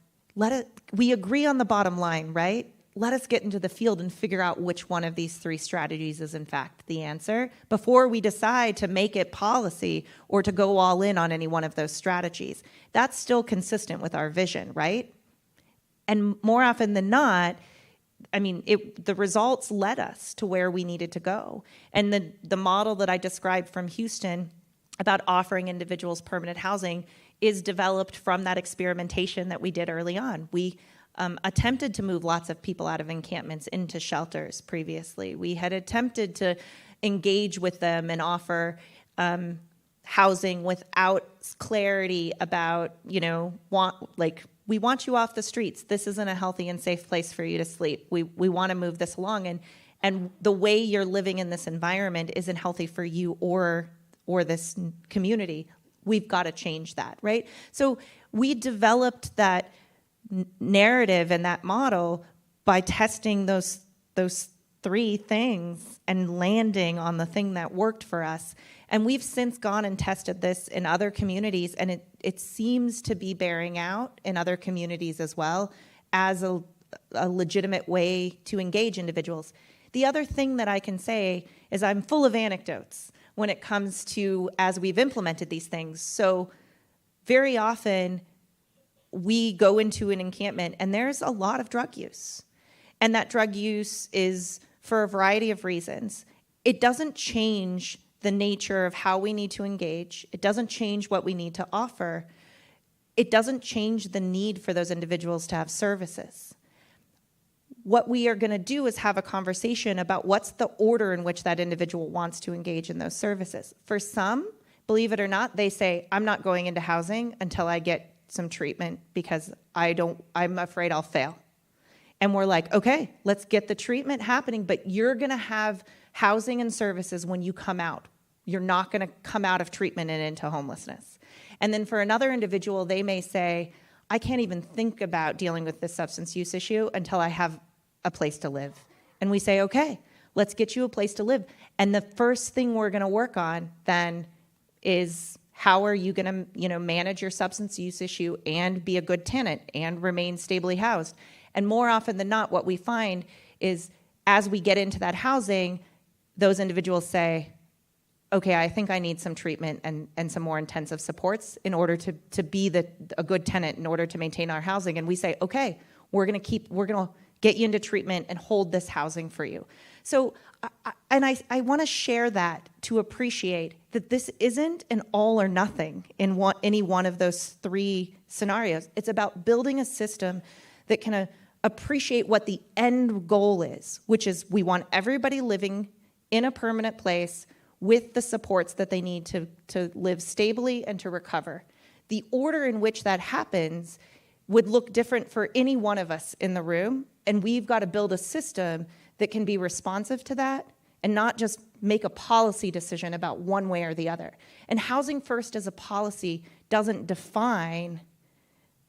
we agree on the bottom line, right? Let us get into the field and figure out which one of these 3 strategies is in fact the answer before we decide to make it policy or to go all in on any one of those strategies. That's still consistent with our vision, right? And more often than not, the results led us to where we needed to go. And the model that I described from Houston about offering individuals permanent housing is developed from that experimentation that we did early on. We attempted to move lots of people out of encampments into shelters previously. We had attempted to engage with them and offer housing without clarity about, we want you off the streets. This isn't a healthy and safe place for you to sleep. We want to move this along, and the way you're living in this environment isn't healthy for you or this community. We've got to change that, right? So we developed that narrative and that model by testing those three things and landing on the thing that worked for us. And we've since gone and tested this in other communities, and it seems to be bearing out in other communities as well as a legitimate way to engage individuals. The other thing that I can say is I'm full of anecdotes when it comes to as we've implemented these things. So very often we go into an encampment and there's a lot of drug use. And that drug use is for a variety of reasons. It doesn't change the nature of how we need to engage. It doesn't change what we need to offer. It doesn't change the need for those individuals to have services. What we are going to do is have a conversation about what's the order in which that individual wants to engage in those services. For some, believe it or not, they say, I'm not going into housing until I get some treatment because I'm afraid I'll fail. And we're like, okay, let's get the treatment happening, but you're going to have housing and services when you come out. You're not going to come out of treatment and into homelessness. And then for another individual, they may say, I can't even think about dealing with this substance use issue until I have a place to live. And we say, okay, let's get you a place to live. And the first thing we're going to work on then is how are you going to, manage your substance use issue and be a good tenant and remain stably housed. And more often than not, what we find is as we get into that housing, those individuals say, okay, I think I need some treatment and some more intensive supports in order to be a good tenant, in order to maintain our housing. And we say, okay, we're going to get you into treatment and hold this housing for you. So, I want to share that to appreciate that this isn't an all or nothing in any one of those three scenarios. It's about building a system that can appreciate what the end goal is, which is we want everybody living in a permanent place with the supports that they need to live stably and to recover. The order in which that happens would look different for any one of us in the room, and we've got to build a system that can be responsive to that and not just make a policy decision about one way or the other. And Housing First as a policy doesn't define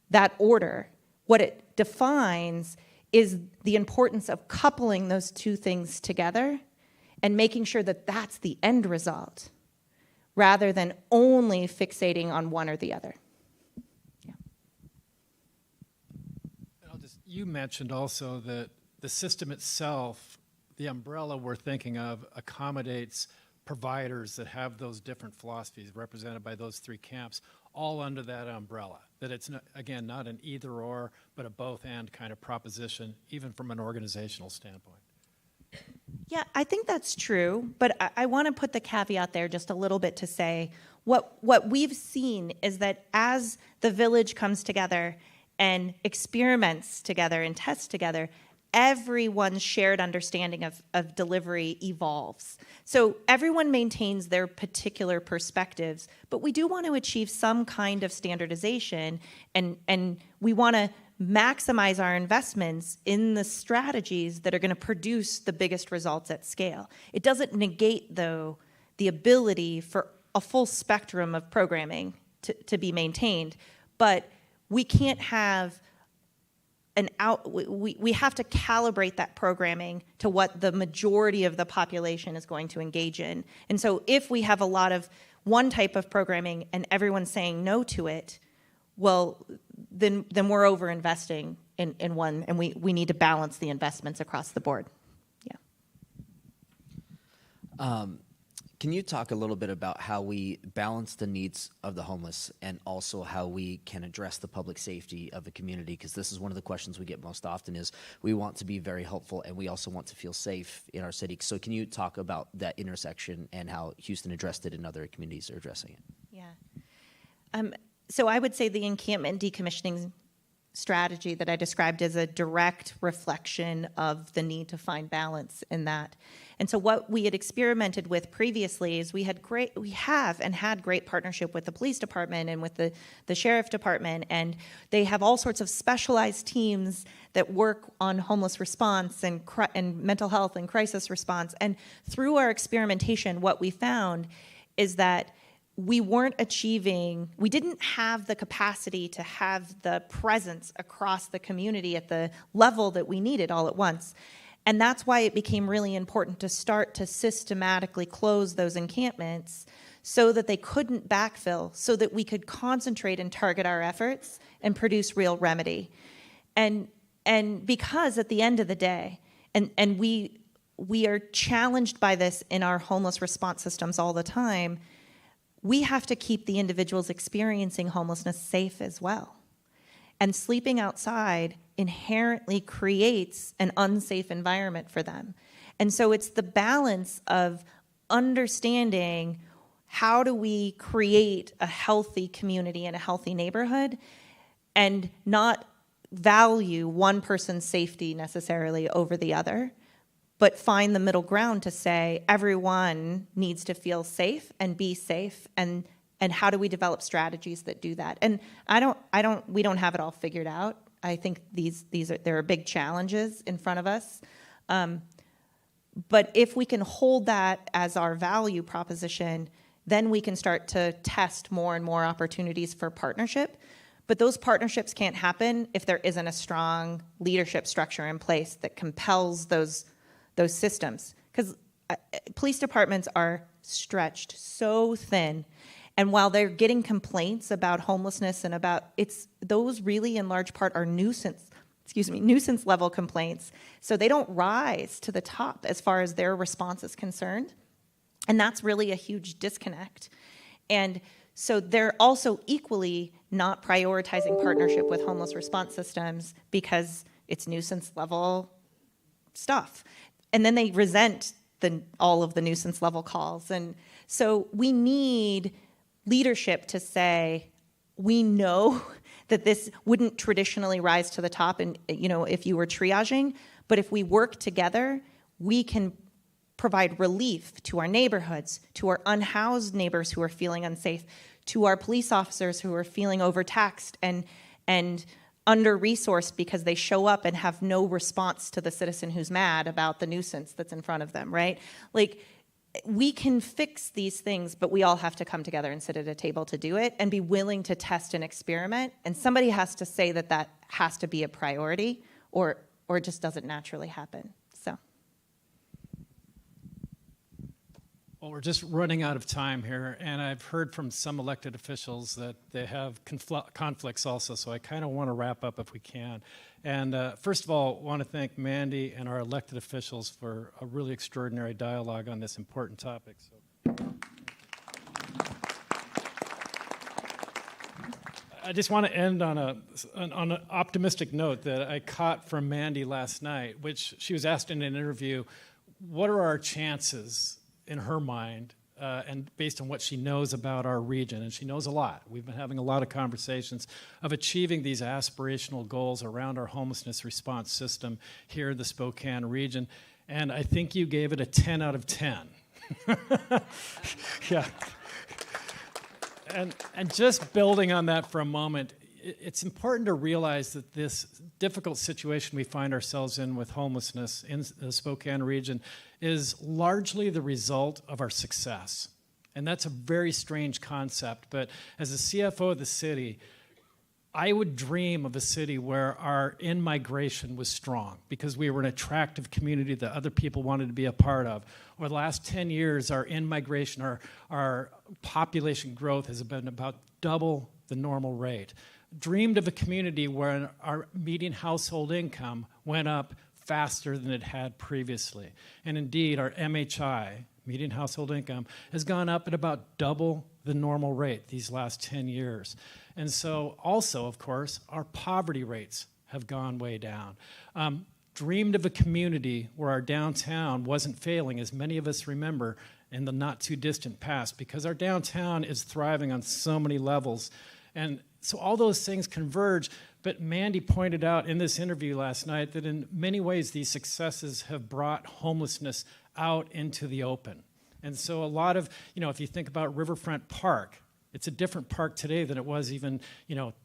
that order. What it defines is the importance of coupling those two things together and making sure that that's the end result, rather than only fixating on one or the other. Yeah. You mentioned also that the system itself, the umbrella we're thinking of, accommodates providers that have those different philosophies represented by those three camps, all under that umbrella. That it's, again, not an either or, but a both and kind of proposition, even from an organizational standpoint. Yeah, I think that's true, but I want to put the caveat there just a little bit to say what we've seen is that as the village comes together and experiments together and tests together, everyone's shared understanding of delivery evolves. So everyone maintains their particular perspectives, but we do want to achieve some kind of standardization, and we want to maximize our investments in the strategies that are going to produce the biggest results at scale. It doesn't negate, though, the ability for a full spectrum of programming to be maintained, but we can't have we have to calibrate that programming to what the majority of the population is going to engage in. And so if we have a lot of one type of programming and everyone's saying no to it, well, then we're over-investing in one, and we need to balance the investments across the board. Yeah. Can you talk a little bit about how we balance the needs of the homeless and also how we can address the public safety of the community? Because this is one of the questions we get most often is we want to be very helpful and we also want to feel safe in our city. So can you talk about that intersection and how Houston addressed it and other communities are addressing it? Yeah. So I would say the encampment decommissioning strategy that I described is a direct reflection of the need to find balance in that. And so what we had experimented with previously is we have and had great partnership with the police department and with the sheriff department, and they have all sorts of specialized teams that work on homeless response and mental health and crisis response. And through our experimentation, what we found is that we didn't have the capacity to have the presence across the community at the level that we needed all at once. And that's why it became really important to start to systematically close those encampments so that they couldn't backfill, so that we could concentrate and target our efforts and produce real remedy. And because at the end of the day, and we are challenged by this in our homeless response systems all the time, we have to keep the individuals experiencing homelessness safe as well. And sleeping outside inherently creates an unsafe environment for them. And so it's the balance of understanding how do we create a healthy community and a healthy neighborhood and not value one person's safety necessarily over the other, but find the middle ground to say everyone needs to feel safe and be safe, and how do we develop strategies that do that? And we don't have it all figured out. I think there are big challenges in front of us. But if we can hold that as our value proposition, then we can start to test more and more opportunities for partnership. But those partnerships can't happen if there isn't a strong leadership structure in place that compels those systems, because police departments are stretched so thin, and while they're getting complaints about homelessness and those really in large part are nuisance level complaints, so they don't rise to the top as far as their response is concerned, and that's really a huge disconnect. And so they're also equally not prioritizing partnership with homeless response systems because it's nuisance level stuff. And then they resent all of the nuisance level calls. And so we need leadership to say, we know that this wouldn't traditionally rise to the top and if you were triaging, but if we work together, we can provide relief to our neighborhoods, to our unhoused neighbors who are feeling unsafe, to our police officers who are feeling overtaxed and under-resourced because they show up and have no response to the citizen who's mad about the nuisance that's in front of them, right? Like, we can fix these things, but we all have to come together and sit at a table to do it and be willing to test and experiment. And somebody has to say that has to be a priority or it just doesn't naturally happen. So. Well, we're just running out of time here, and I've heard from some elected officials that they have conflicts also, so I kind of want to wrap up if we can. And first of all, I want to thank Mandy and our elected officials for a really extraordinary dialogue on this important topic. So. I just want to end on an optimistic note that I caught from Mandy last night, which she was asked in an interview, what are our chances in her mind, and based on what she knows about our region, and she knows a lot. We've been having a lot of conversations of achieving these aspirational goals around our homelessness response system here in the Spokane region, and I think you gave it a 10 out of 10. Yeah. And just building on that for a moment, it's important to realize that this difficult situation we find ourselves in with homelessness in the Spokane region is largely the result of our success. And that's a very strange concept, but as a CFO of the city, I would dream of a city where our in-migration was strong because we were an attractive community that other people wanted to be a part of. Over the last 10 years, our in-migration, our population growth has been about double the normal rate. Dreamed of a community where our median household income went up faster than it had previously. And indeed, our MHI, median household income, has gone up at about double the normal rate these last 10 years. And so also, of course, our poverty rates have gone way down. Dreamed of a community where our downtown wasn't failing, as many of us remember, in the not too distant past, because our downtown is thriving on so many levels. And so all those things converge. But Mandy pointed out in this interview last night that in many ways these successes have brought homelessness out into the open. And so a lot of, if you think about Riverfront Park, it's a different park today than it was even,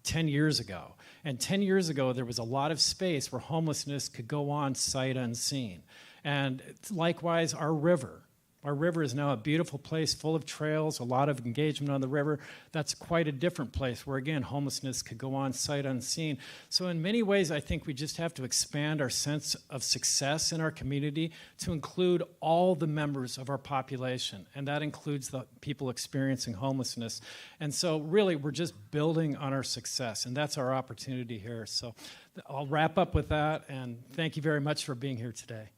10 years ago. And 10 years ago, there was a lot of space where homelessness could go on sight unseen. And likewise, our river. Our river is now a beautiful place full of trails, a lot of engagement on the river. That's quite a different place where, again, homelessness could go on sight unseen. So in many ways, I think we just have to expand our sense of success in our community to include all the members of our population, and that includes the people experiencing homelessness. And so really, we're just building on our success, and that's our opportunity here. So I'll wrap up with that, and thank you very much for being here today.